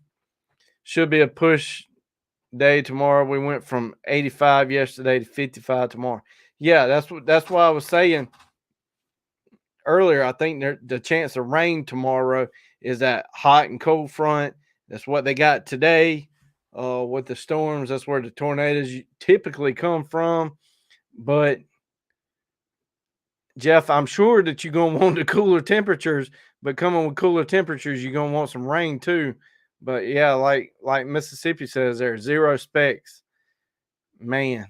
Should be a push day tomorrow. We went from 85 yesterday to 55 tomorrow. Yeah, that's why I was saying earlier. I think the chance of rain tomorrow is that hot and cold front. That's what they got today. With the storms, that's where the tornadoes typically come from. But Jeff, I'm sure that you're gonna want the cooler temperatures, but coming with cooler temperatures, you're gonna want some rain too. But yeah, like Mississippi says, there's zero specs. Man,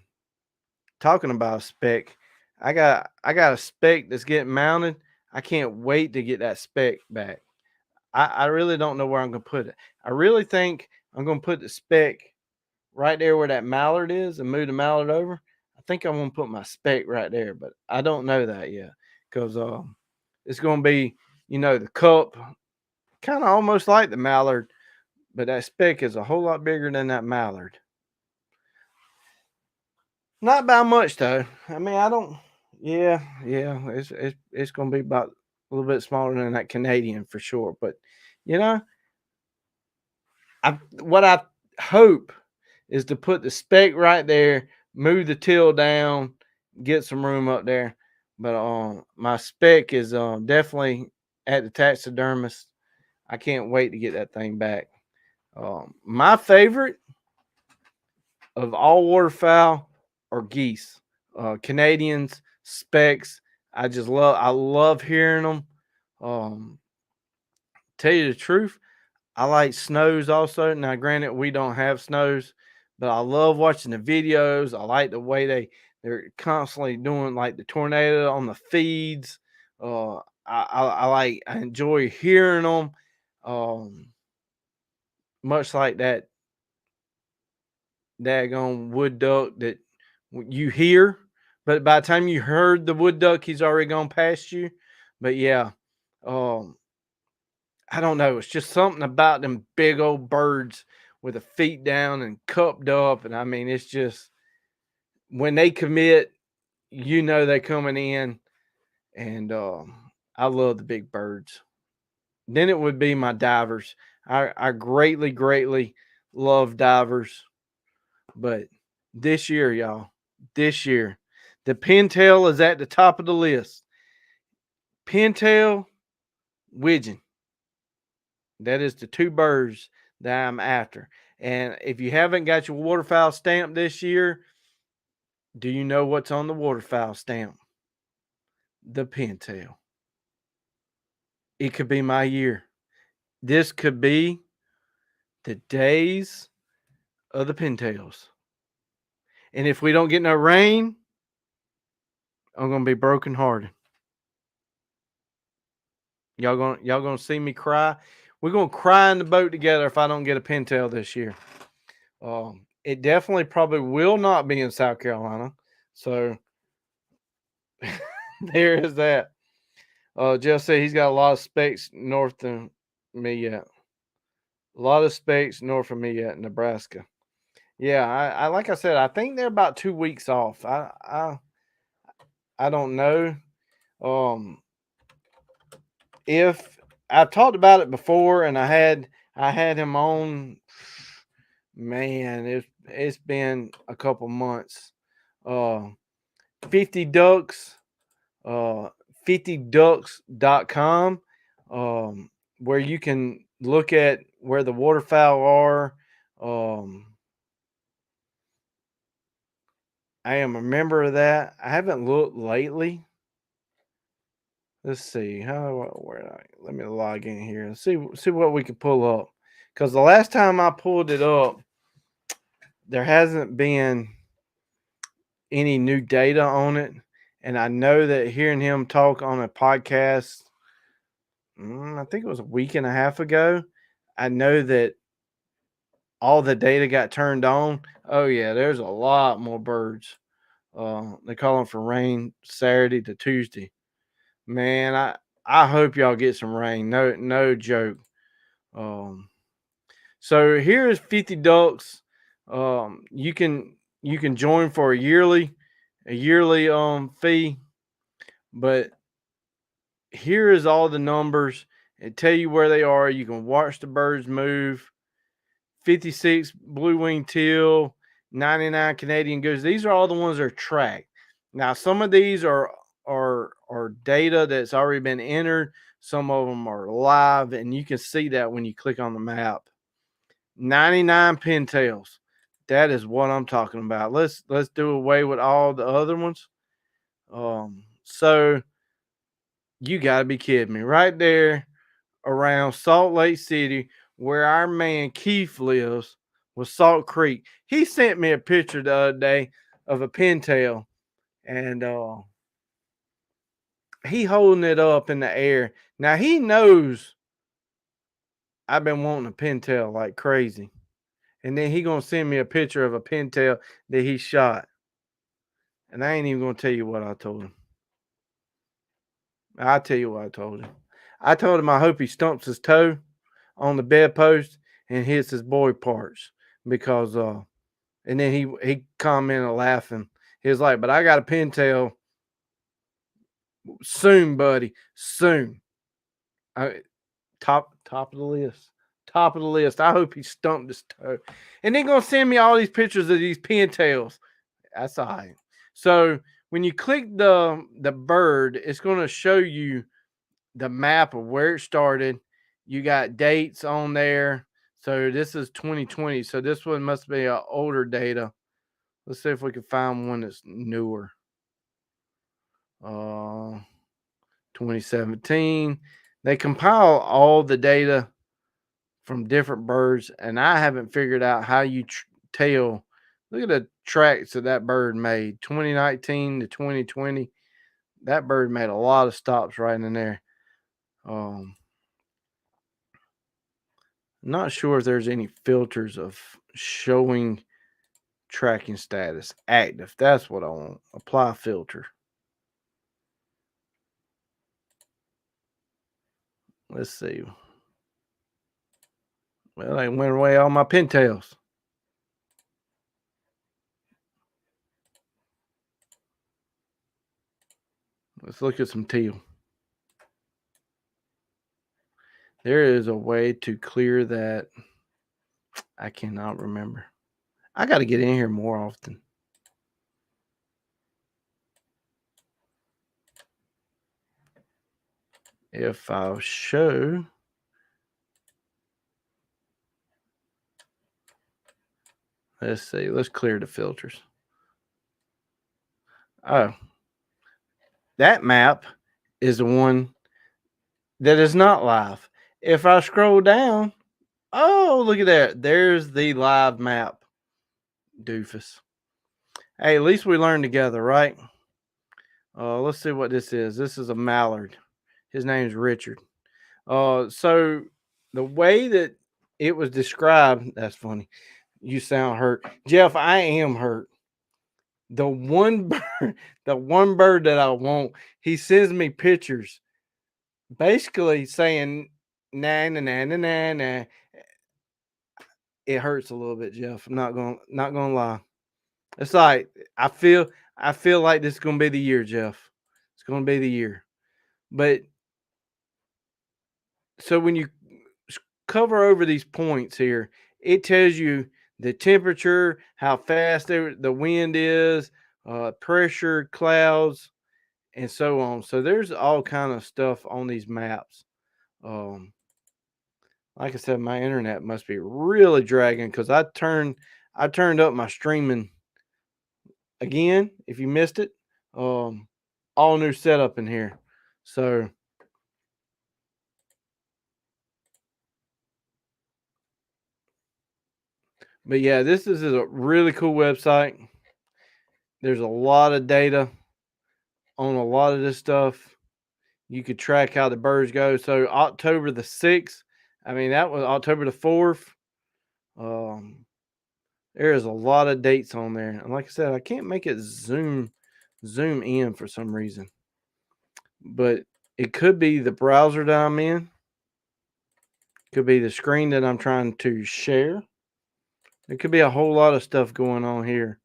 talking about a spec, I got a spec that's getting mounted. I can't wait to get that spec back. I really don't know where I'm gonna put it. I really think I'm gonna put the spec right there where that mallard is and move the mallard over. I think I'm gonna put my spec right there, but I don't know that yet, because it's gonna be, the cup, kind of almost like the mallard, but that spec is a whole lot bigger than that mallard. Not by much though. I mean, I don't. Yeah, yeah. It's gonna be about a little bit smaller than that Canadian for sure. But you know, what I hope is to put the spec right there, move the till down, get some room up there. But my spec is definitely at the taxidermist. I can't wait to get that thing back. My favorite of all waterfowl are geese, Canadians, specks. I love hearing them. Tell you the truth, I like snows also. Now, granted, we don't have snows, but I love watching the videos. I like the way they're constantly doing like the tornado on the feeds. I enjoy hearing them. Much like that daggone wood duck that you hear, but by the time you heard the wood duck, he's already gone past you. But yeah, um, I don't know. It's just something about them big old birds with the feet down and cupped up. And I mean, it's just when they commit, they're coming in. And I love the big birds. Then it would be my divers. I greatly, greatly love divers. But this year, y'all, the pintail is at the top of the list. Pintail, widgeon. That is the two birds that I'm after. And if you haven't got your waterfowl stamp this year, do you know what's on the waterfowl stamp? The pintail. It could be my year. This could be the days of the pintails. And if we don't get no rain, I'm gonna be brokenhearted. Y'all gonna see me cry. We're gonna cry in the boat together if I don't get a pintail this year. It definitely probably will not be in South Carolina. So there is that. Jeff said he's got a lot of specs north of me yet. A lot of specs north of me yet, Nebraska. Yeah, I like I said, I think they're about 2 weeks off. I don't know. If I've talked about it before, and I had him on. Man, it's been a couple months. 50 ducks, 50ducks.com, where you can look at where the waterfowl are. I am a member of that. I haven't looked lately. Let's see let me log in here and see what we can pull up. Because the last time I pulled it up, there hasn't been any new data on it. And I know that hearing him talk on a podcast, I think it was a week and a half ago, I know that all the data got turned on. Oh yeah, there's a lot more birds. They call them for rain Saturday to Tuesday. Man, I hope y'all get some rain. No joke. So here is 50 ducks. You can join for a yearly fee, but here is all the numbers. It tell you where they are. You can watch the birds move. 56 blue-winged teal, 99 Canadian goose. These are all the ones that are tracked. Now, some of these are data that's already been entered. Some of them are live, and you can see that when you click on the map. 99 pintails. That is what I'm talking about. Let's do away with all the other ones. So you got to be kidding me. Right there around Salt Lake City, where our man Keith lives, was Salt Creek. He sent me a picture the other day of a pintail, and he holding it up in the air. Now he knows I've been wanting a pintail like crazy, and then he gonna send me a picture of a pintail that he shot, and I ain't even gonna tell you what I told him. I'll tell you what I told him. I told him I hope he stumps his toe on the bedpost and hits his boy parts, because and then he commented laughing. He was like, "But I got a pintail soon, buddy, soon." Top of the list. Top of the list. I hope he stumped his toe. And they're gonna send me all these pictures of these pintails. That's all right. So when you click the bird, it's gonna show you the map of where it started. You got dates on there. So this is 2020. So this one must be an older data. Let's see if we can find one that's newer. 2017. They compile all the data from different birds, and I haven't figured out how you tell. Look at the tracks that bird made. 2019 to 2020. That bird made a lot of stops right in there. Not sure if there's any filters of showing tracking status active. That's what I want. Apply filter. Let's see. Well, they went away all my pintails. Let's look at some teal. There is a way to clear that. I cannot remember. I got to get in here more often. If I'll show, let's see, let's clear the filters. Oh, that map is the one that is not live. If I scroll down, oh, look at that. There's the live map. Doofus. Hey, at least we learned together, right? Let's see what this is. This is a mallard. His name's Richard. So the way that it was described, that's funny. You sound hurt. Jeff, I am hurt. The one bird that I want, he sends me pictures basically saying nah nah nah nah nah nah. It hurts a little bit, Jeff. I'm not gonna lie. It's like I feel like this is gonna be the year, Jeff. It's gonna be the year. But so when you cover over these points here, it tells you the temperature, how fast the wind is, pressure, clouds, and so on. So there's all kind of stuff on these maps. Um, like I said, my internet must be really dragging because I turned up my streaming again. If you missed it, um, all new setup in here. So, but yeah, this is a really cool website. There's a lot of data on a lot of this stuff. You could track how the birds go. So October the 6th, I mean that was October the 4th. Um, there is a lot of dates on there. And like I said, I can't make it zoom in for some reason. But it could be the browser that I'm in. Could be the screen that I'm trying to share. There could be a whole lot of stuff going on here.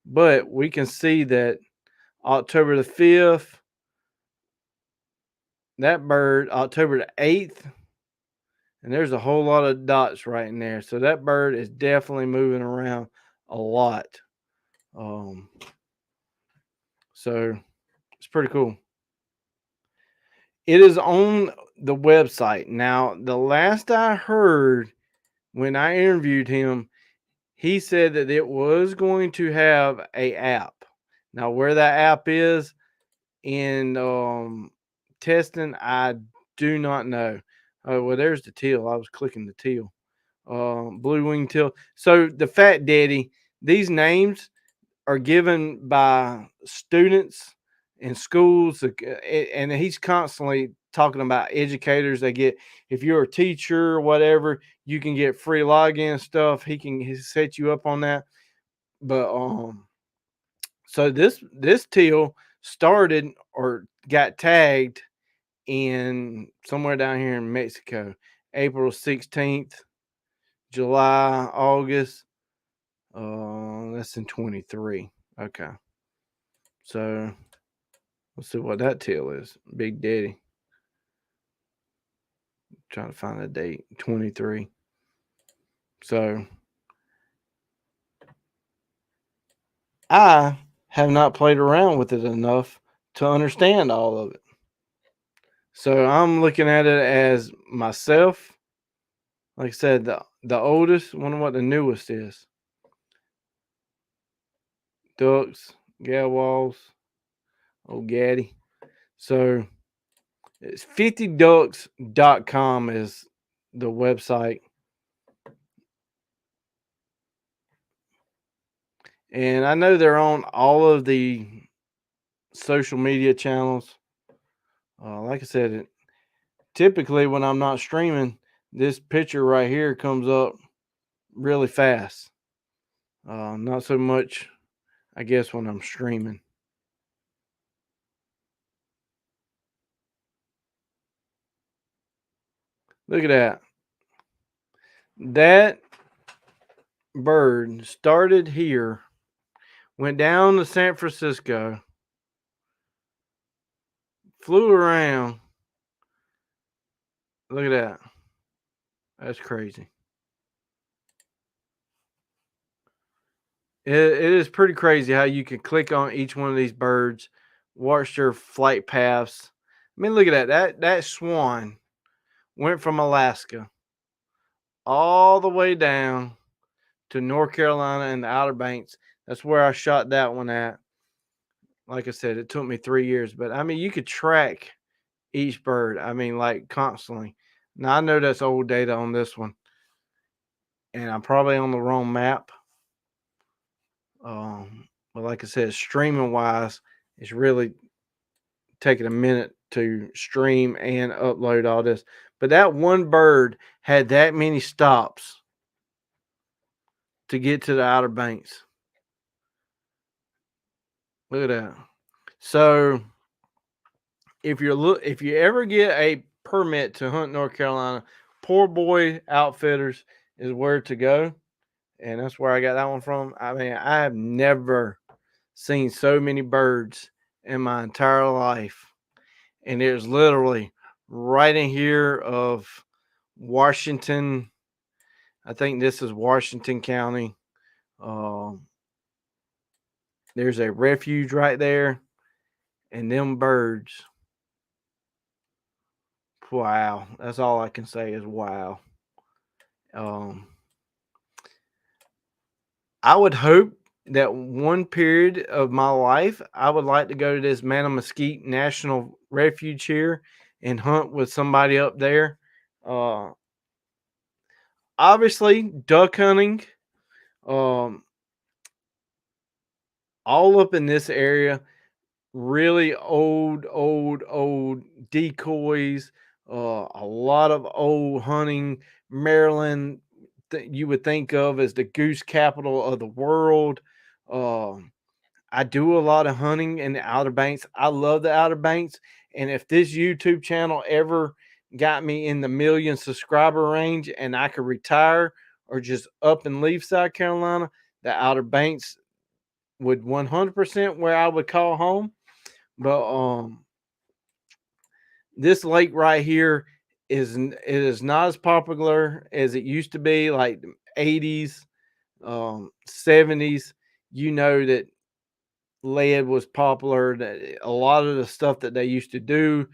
But we can see that October the 5th, that bird, October the 8th, and there's a whole lot of dots right in there. So that bird is definitely moving around a lot. Um, so it's pretty cool. It is on the website. Now, the last I heard when I interviewed him, he said that it was going to have a app. Now, where that app is in testing, I do not know. Oh, well, there's the teal. I was clicking the teal. Blue wing teal. So the fat daddy, these names are given by students in schools, and he's constantly talking about educators. They get, if you're a teacher or whatever, you can get free login stuff. He set you up on that. But so this teal started or got tagged in somewhere down here in Mexico, April 16th, July, August. That's in 23. Okay. So let's see what that tail is. Big Daddy. Trying to find a date. 23. So I have not played around with it enough to understand all of it. So I'm looking at it as myself. Like I said, the oldest. Wonder what the newest is. Ducks, Galwals, old Gaddy. So it's 50ducks.com is the website. And I know they're on all of the social media channels. Like I said, typically when I'm not streaming, this picture right here comes up really fast. Not so much, I guess, when I'm streaming. Look at that. That bird started here, went down to San Francisco, flew around. Look at that. That's crazy. It is pretty crazy how you can click on each one of these birds, watch their flight paths. I mean, look at that. That swan went from Alaska all the way down to North Carolina and the Outer Banks. That's where I shot that one at. Like I said, it took me 3 years, but I mean, you could track each bird. I mean, like constantly. Now I know that's old data on this one, and I'm probably on the wrong map. But like I said, streaming wise, it's really taking a minute to stream and upload all this. But that one bird had that many stops to get to the Outer Banks. Look at that. So if you ever get a permit to hunt North Carolina, Poor Boy Outfitters is where to go, and that's where I got that one from. I mean, I have never seen so many birds in my entire life, and it's literally right in here of Washington. I think this is Washington County. Um, there's a refuge right there, and them birds. Wow, that's all I can say is wow. Um, I would hope that one period of my life, I would like to go to this Mesquite National Refuge here and hunt with somebody up there. Uh, Obviously, duck hunting, um, all up in this area, really old decoys, a lot of old hunting. Maryland, you would think of as the goose capital of the world. Um, I do a lot of hunting in the Outer Banks. I love the Outer Banks. And if this YouTube channel ever got me in the million subscriber range and I could retire or just up and leave South Carolina, the Outer Banks would 100% where I would call home. But this lake right here it is not as popular as it used to be, like the 80s, 70s. You know that lead was popular. That a lot of the stuff that they used to do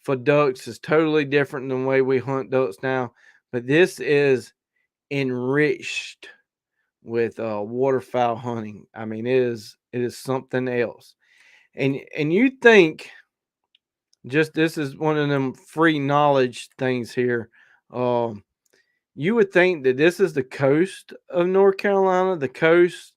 for ducks is totally different than the way we hunt ducks now. But this is enriched with waterfowl hunting. I mean, it is something else. And you think, just this is one of them free knowledge things here. Um, you would think that this is the coast of North Carolina. The coast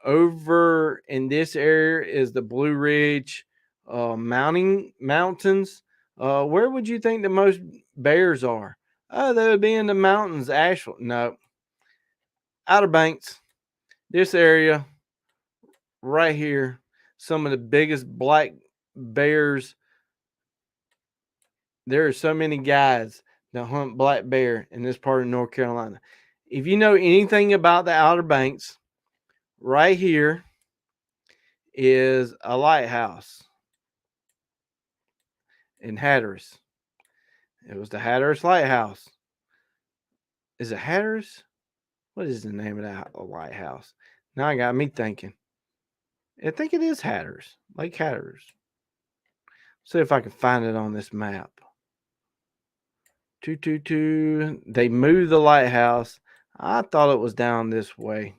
over in this area is the Blue Ridge mountains. Where would you think the most bears are? Oh, they would be in the mountains. Asheville, no, Outer Banks. This area right here, some of the biggest black bears. There are so many guys that hunt black bear in this part of North Carolina. If you know anything about the Outer Banks, right here is a lighthouse in Hatteras. It was the Hatteras Lighthouse. Is it Hatteras? What is the name of that lighthouse? Now I got me thinking. I think it is Hatteras, Lake Hatteras. See if I can find it on this map. 222. They moved the lighthouse. I thought it was down this way.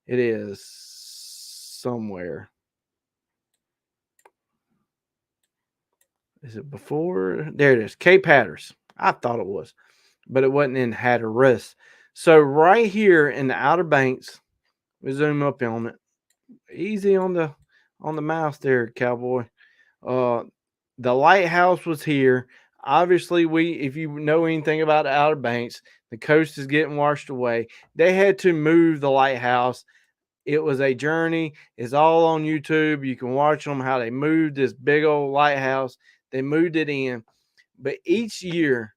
It is somewhere. Is it before? There it is. Cape Hatteras. I thought it was, but it wasn't in Hatteras. So right here in the Outer Banks, we zoom up on it. Easy on the mouse there, cowboy. Uh, the lighthouse was here. Obviously, if you know anything about the Outer Banks, the coast is getting washed away. They had to move the lighthouse. It was a journey. It's all on YouTube. You can watch them how they moved this big old lighthouse. They moved it in. But each year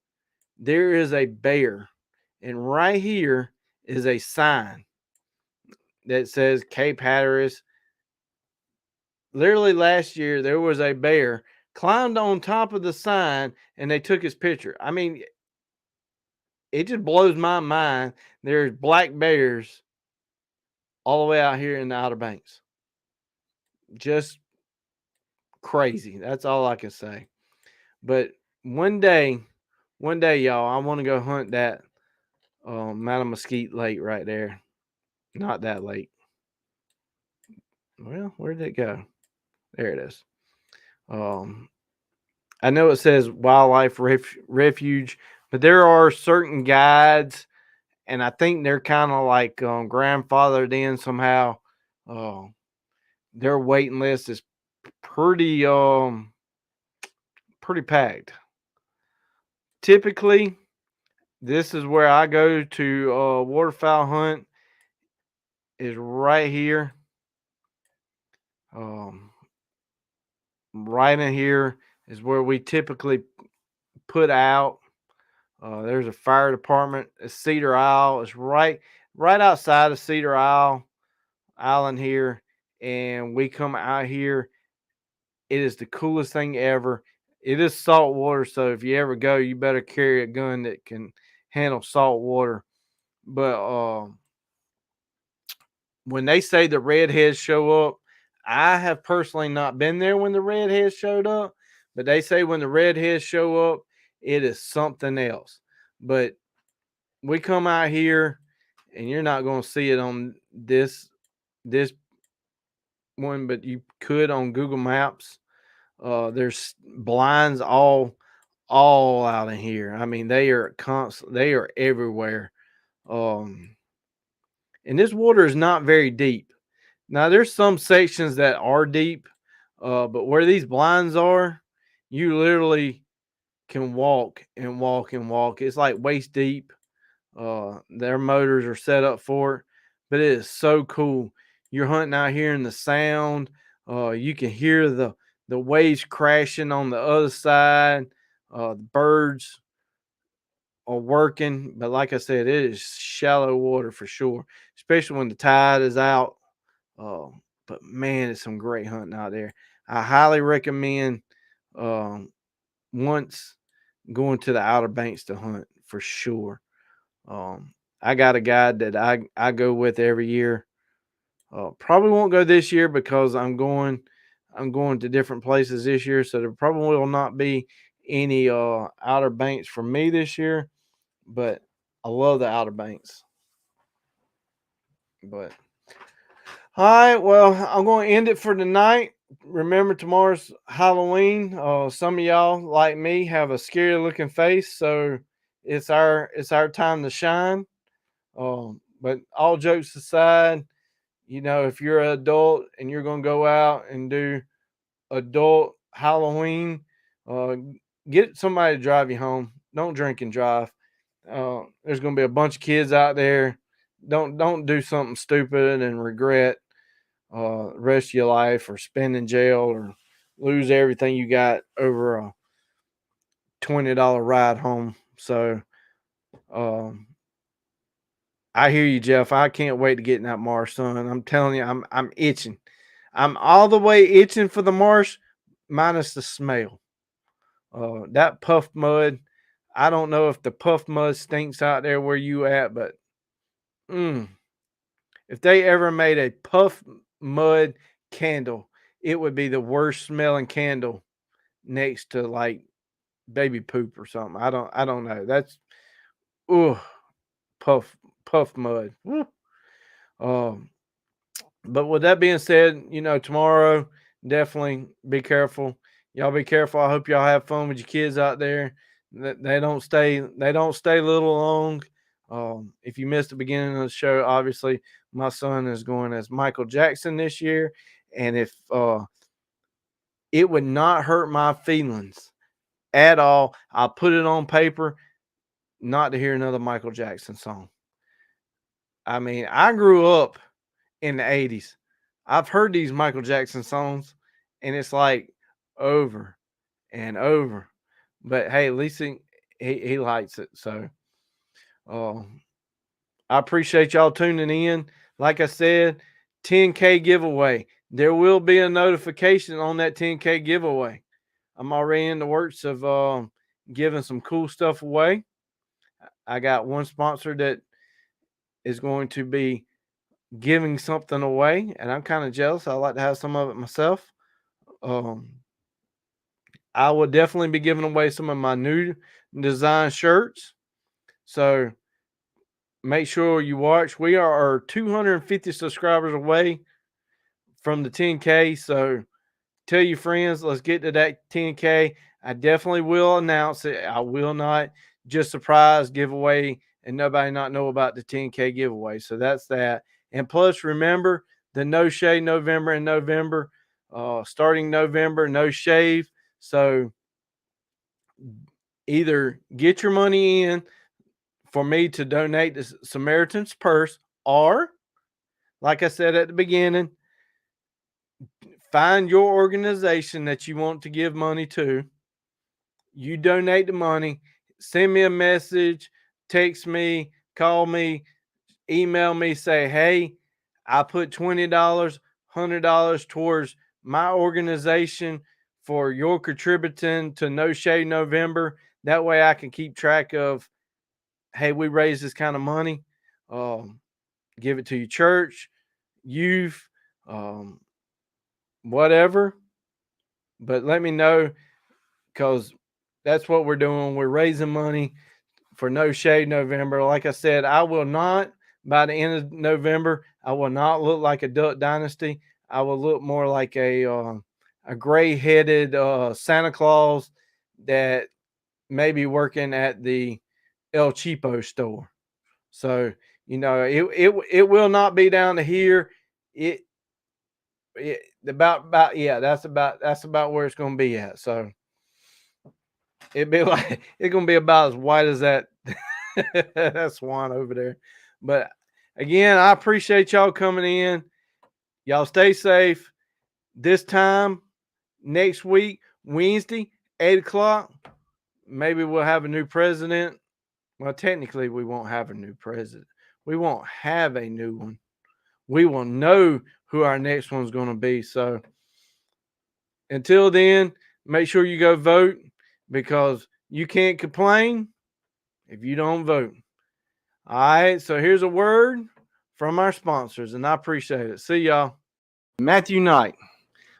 there is a bear. And right here is a sign that says Cape Hatteras. Literally last year there was a bear climbed on top of the sign and they took his picture. I mean, it just blows my mind. There's black bears all the way out here in the Outer Banks. Just crazy. That's all I can say. But one day, y'all, I want to go hunt that Mesquite Lake right there. Not that lake. Well, where did it go? There it is. I know it says wildlife refuge, but there are certain guides, and I think they're kind of like grandfathered in somehow. Uh, their waiting list is pretty pretty packed. Typically, this is where I go to waterfowl hunt. Is right here, um, right in here is where we typically put out. There's a fire department. It's Cedar Isle. It's right outside of Cedar Island here, and we come out here. It is the coolest thing ever. It is salt water, so if you ever go, you better carry a gun that can handle salt water. But when they say the redheads show up, I have personally not been there when the redheads showed up, but they say when the redheads show up, it is something else. But we come out here, and you're not going to see it on this one, but you could on Google Maps. There's blinds all out in here. I mean, they are constant. They are everywhere. Um, and this water is not very deep. Now, there's some sections that are deep, but where these blinds are, you literally can walk and walk and walk. It's like waist deep. Their motors are set up for it, but it is so cool. You're hunting out here in the sound. You can hear the waves crashing on the other side. The birds are working, but like I said, it is shallow water for sure, especially when the tide is out. Uh, but man, it's some great hunting out there. I highly recommend um, once going to the Outer Banks to hunt for sure. I got a guide that I go with every year. Probably won't go this year because I'm going to different places this year, so there probably will not be any Outer Banks for me this year. But I love the Outer Banks. But all right, well, I'm going to end it for tonight. Remember, tomorrow's Halloween. Some of y'all, like me, have a scary looking face, so it's our time to shine. But all jokes aside, if you're an adult and you're going to go out and do adult Halloween, uh, get somebody to drive you home. Don't drink and drive. There's going to be a bunch of kids out there. Don't do something stupid and regret the rest of your life, or spend in jail, or lose everything you got over a $20 ride home. So um, I hear you, Jeff. I can't wait to get in that marsh, son. I'm telling you, I'm itching. I'm all the way itching for the marsh, minus the smell. That puff mud. I don't know if the puff mud stinks out there where you at, but mm, if they ever made a puff mud candle, it would be the worst smelling candle next to like baby poop or something. I don't know. That's ooh puff puff mud. Woo. Um, but with that being said, tomorrow definitely be careful. Y'all be careful. I hope y'all have fun with your kids out there. They don't stay little long. If you missed the beginning of the show, obviously my son is going as Michael Jackson this year, and if it would not hurt my feelings at all, I'll put it on paper not to hear another Michael Jackson song. I mean, I grew up in the 80s. I've heard these Michael Jackson songs, and it's like over and over. But hey, at least he likes it. So uh, I appreciate y'all tuning in. Like I said, 10K giveaway. There will be a notification on that 10K giveaway. I'm already in the works of giving some cool stuff away. I got one sponsor that is going to be giving something away, and I'm kind of jealous. I like to have some of it myself. Um, I will definitely be giving away some of my new design shirts. So make sure you watch. We are 250 subscribers away from the 10K. So tell your friends, let's get to that 10K. I definitely will announce it. I will not just surprise giveaway and nobody not know about the 10K giveaway. So that's that. And plus, remember the No Shave November in November, starting November, no shave. So either get your money in for me to donate to Samaritan's Purse, or, like I said at the beginning, find your organization that you want to give money to You donate the money, send me a message, text me, call me, email me, say, hey, I put $20, $100 towards my organization for your contributing to No Shade November. That way I can keep track of, hey, we raise this kind of money. Give it to your church, youth, whatever. But let me know, because that's what we're doing. We're raising money for No Shade November. Like I said, I will not, by the end of November, I will not look like a Duck Dynasty. I will look more like a gray-headed Santa Claus that may be working at the El Cheapo store. So, it will not be down to here. It that's about where it's going to be at. So it'd be like, it's going to be about as white as that that swan over there. But again, I appreciate y'all coming in. Y'all stay safe. This time next week, Wednesday, 8 o'clock, maybe we'll have a new president. Well, technically, we won't have a new president. We won't have a new one. We will know who our next one's going to be. So until then, make sure you go vote, because you can't complain if you don't vote. All right, so here's a word from our sponsors, and I appreciate it. See y'all. Matthew Knight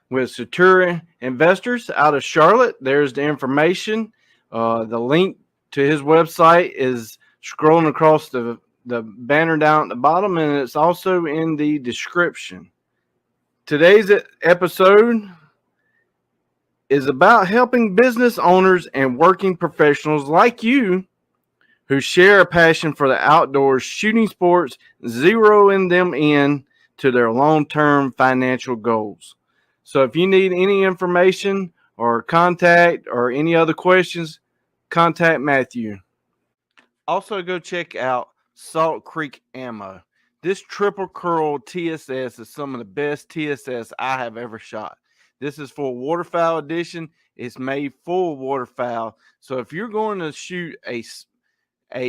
with Satura Investors out of Charlotte. There's the information. The link to his website is scrolling across the banner down at the bottom, and it's also in the description. Today's episode is about helping business owners and working professionals like you who share a passion for the outdoors, shooting sports, zeroing them in to their long-term financial goals. So if you need any information or contact or any other questions, contact Matthew. Also, go check out Salt Creek Ammo. This triple curl TSS is some of the best TSS I have ever shot. This is for waterfowl edition. It's made for waterfowl. So if you're going to shoot a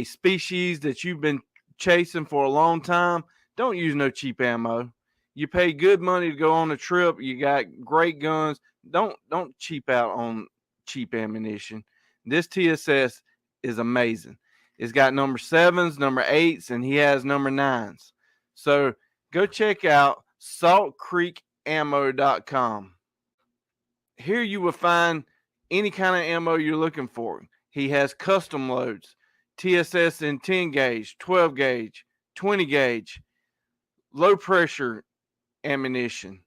species that you've been chasing for a long time, don't use no cheap ammo. You pay good money to go on a trip. You got great guns. Don't cheap out on cheap ammunition. This TSS is amazing. It's got number 7s, number 8s, and he has number 9s. So go check out saltcreekammo.com. Here you will find any kind of ammo you're looking for. He has custom loads, TSS in 10 gauge, 12 gauge, 20 gauge, low pressure ammunition.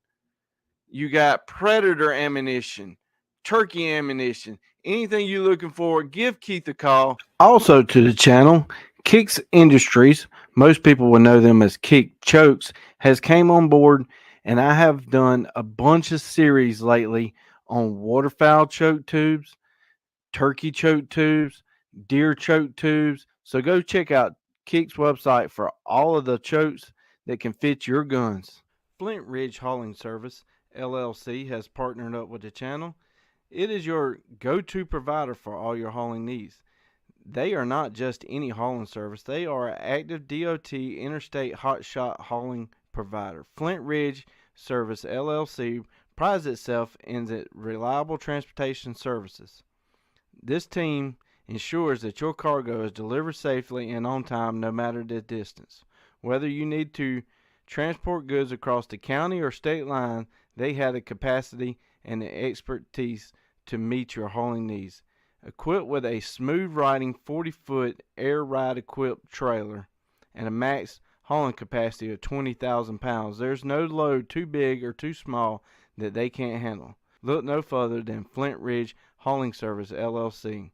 You got Predator ammunition, turkey ammunition, anything you're looking for, give Keith a call. Also to the channel, Kicks Industries, most people will know them as Kick Chokes, has came on board, and I have done a bunch of series lately on waterfowl choke tubes, turkey choke tubes, deer choke tubes. So go check out Kick's website for all of the chokes that can fit your guns. Flint Ridge Hauling Service, LLC, has partnered up with the channel. It is your go-to provider for all your hauling needs. They are not just any hauling service. They are an active DOT interstate hotshot hauling provider. Flint Ridge Service, LLC, prides itself in its reliable transportation services. This team ensures that your cargo is delivered safely and on time no matter the distance. Whether you need to transport goods across the county or state line, they have the capacity and the expertise to meet your hauling needs. Equipped with a smooth riding 40-foot air ride equipped trailer and a max hauling capacity of 20,000 pounds, there's no load too big or too small that they can't handle. Look no further than Flint Ridge Hauling Service, LLC.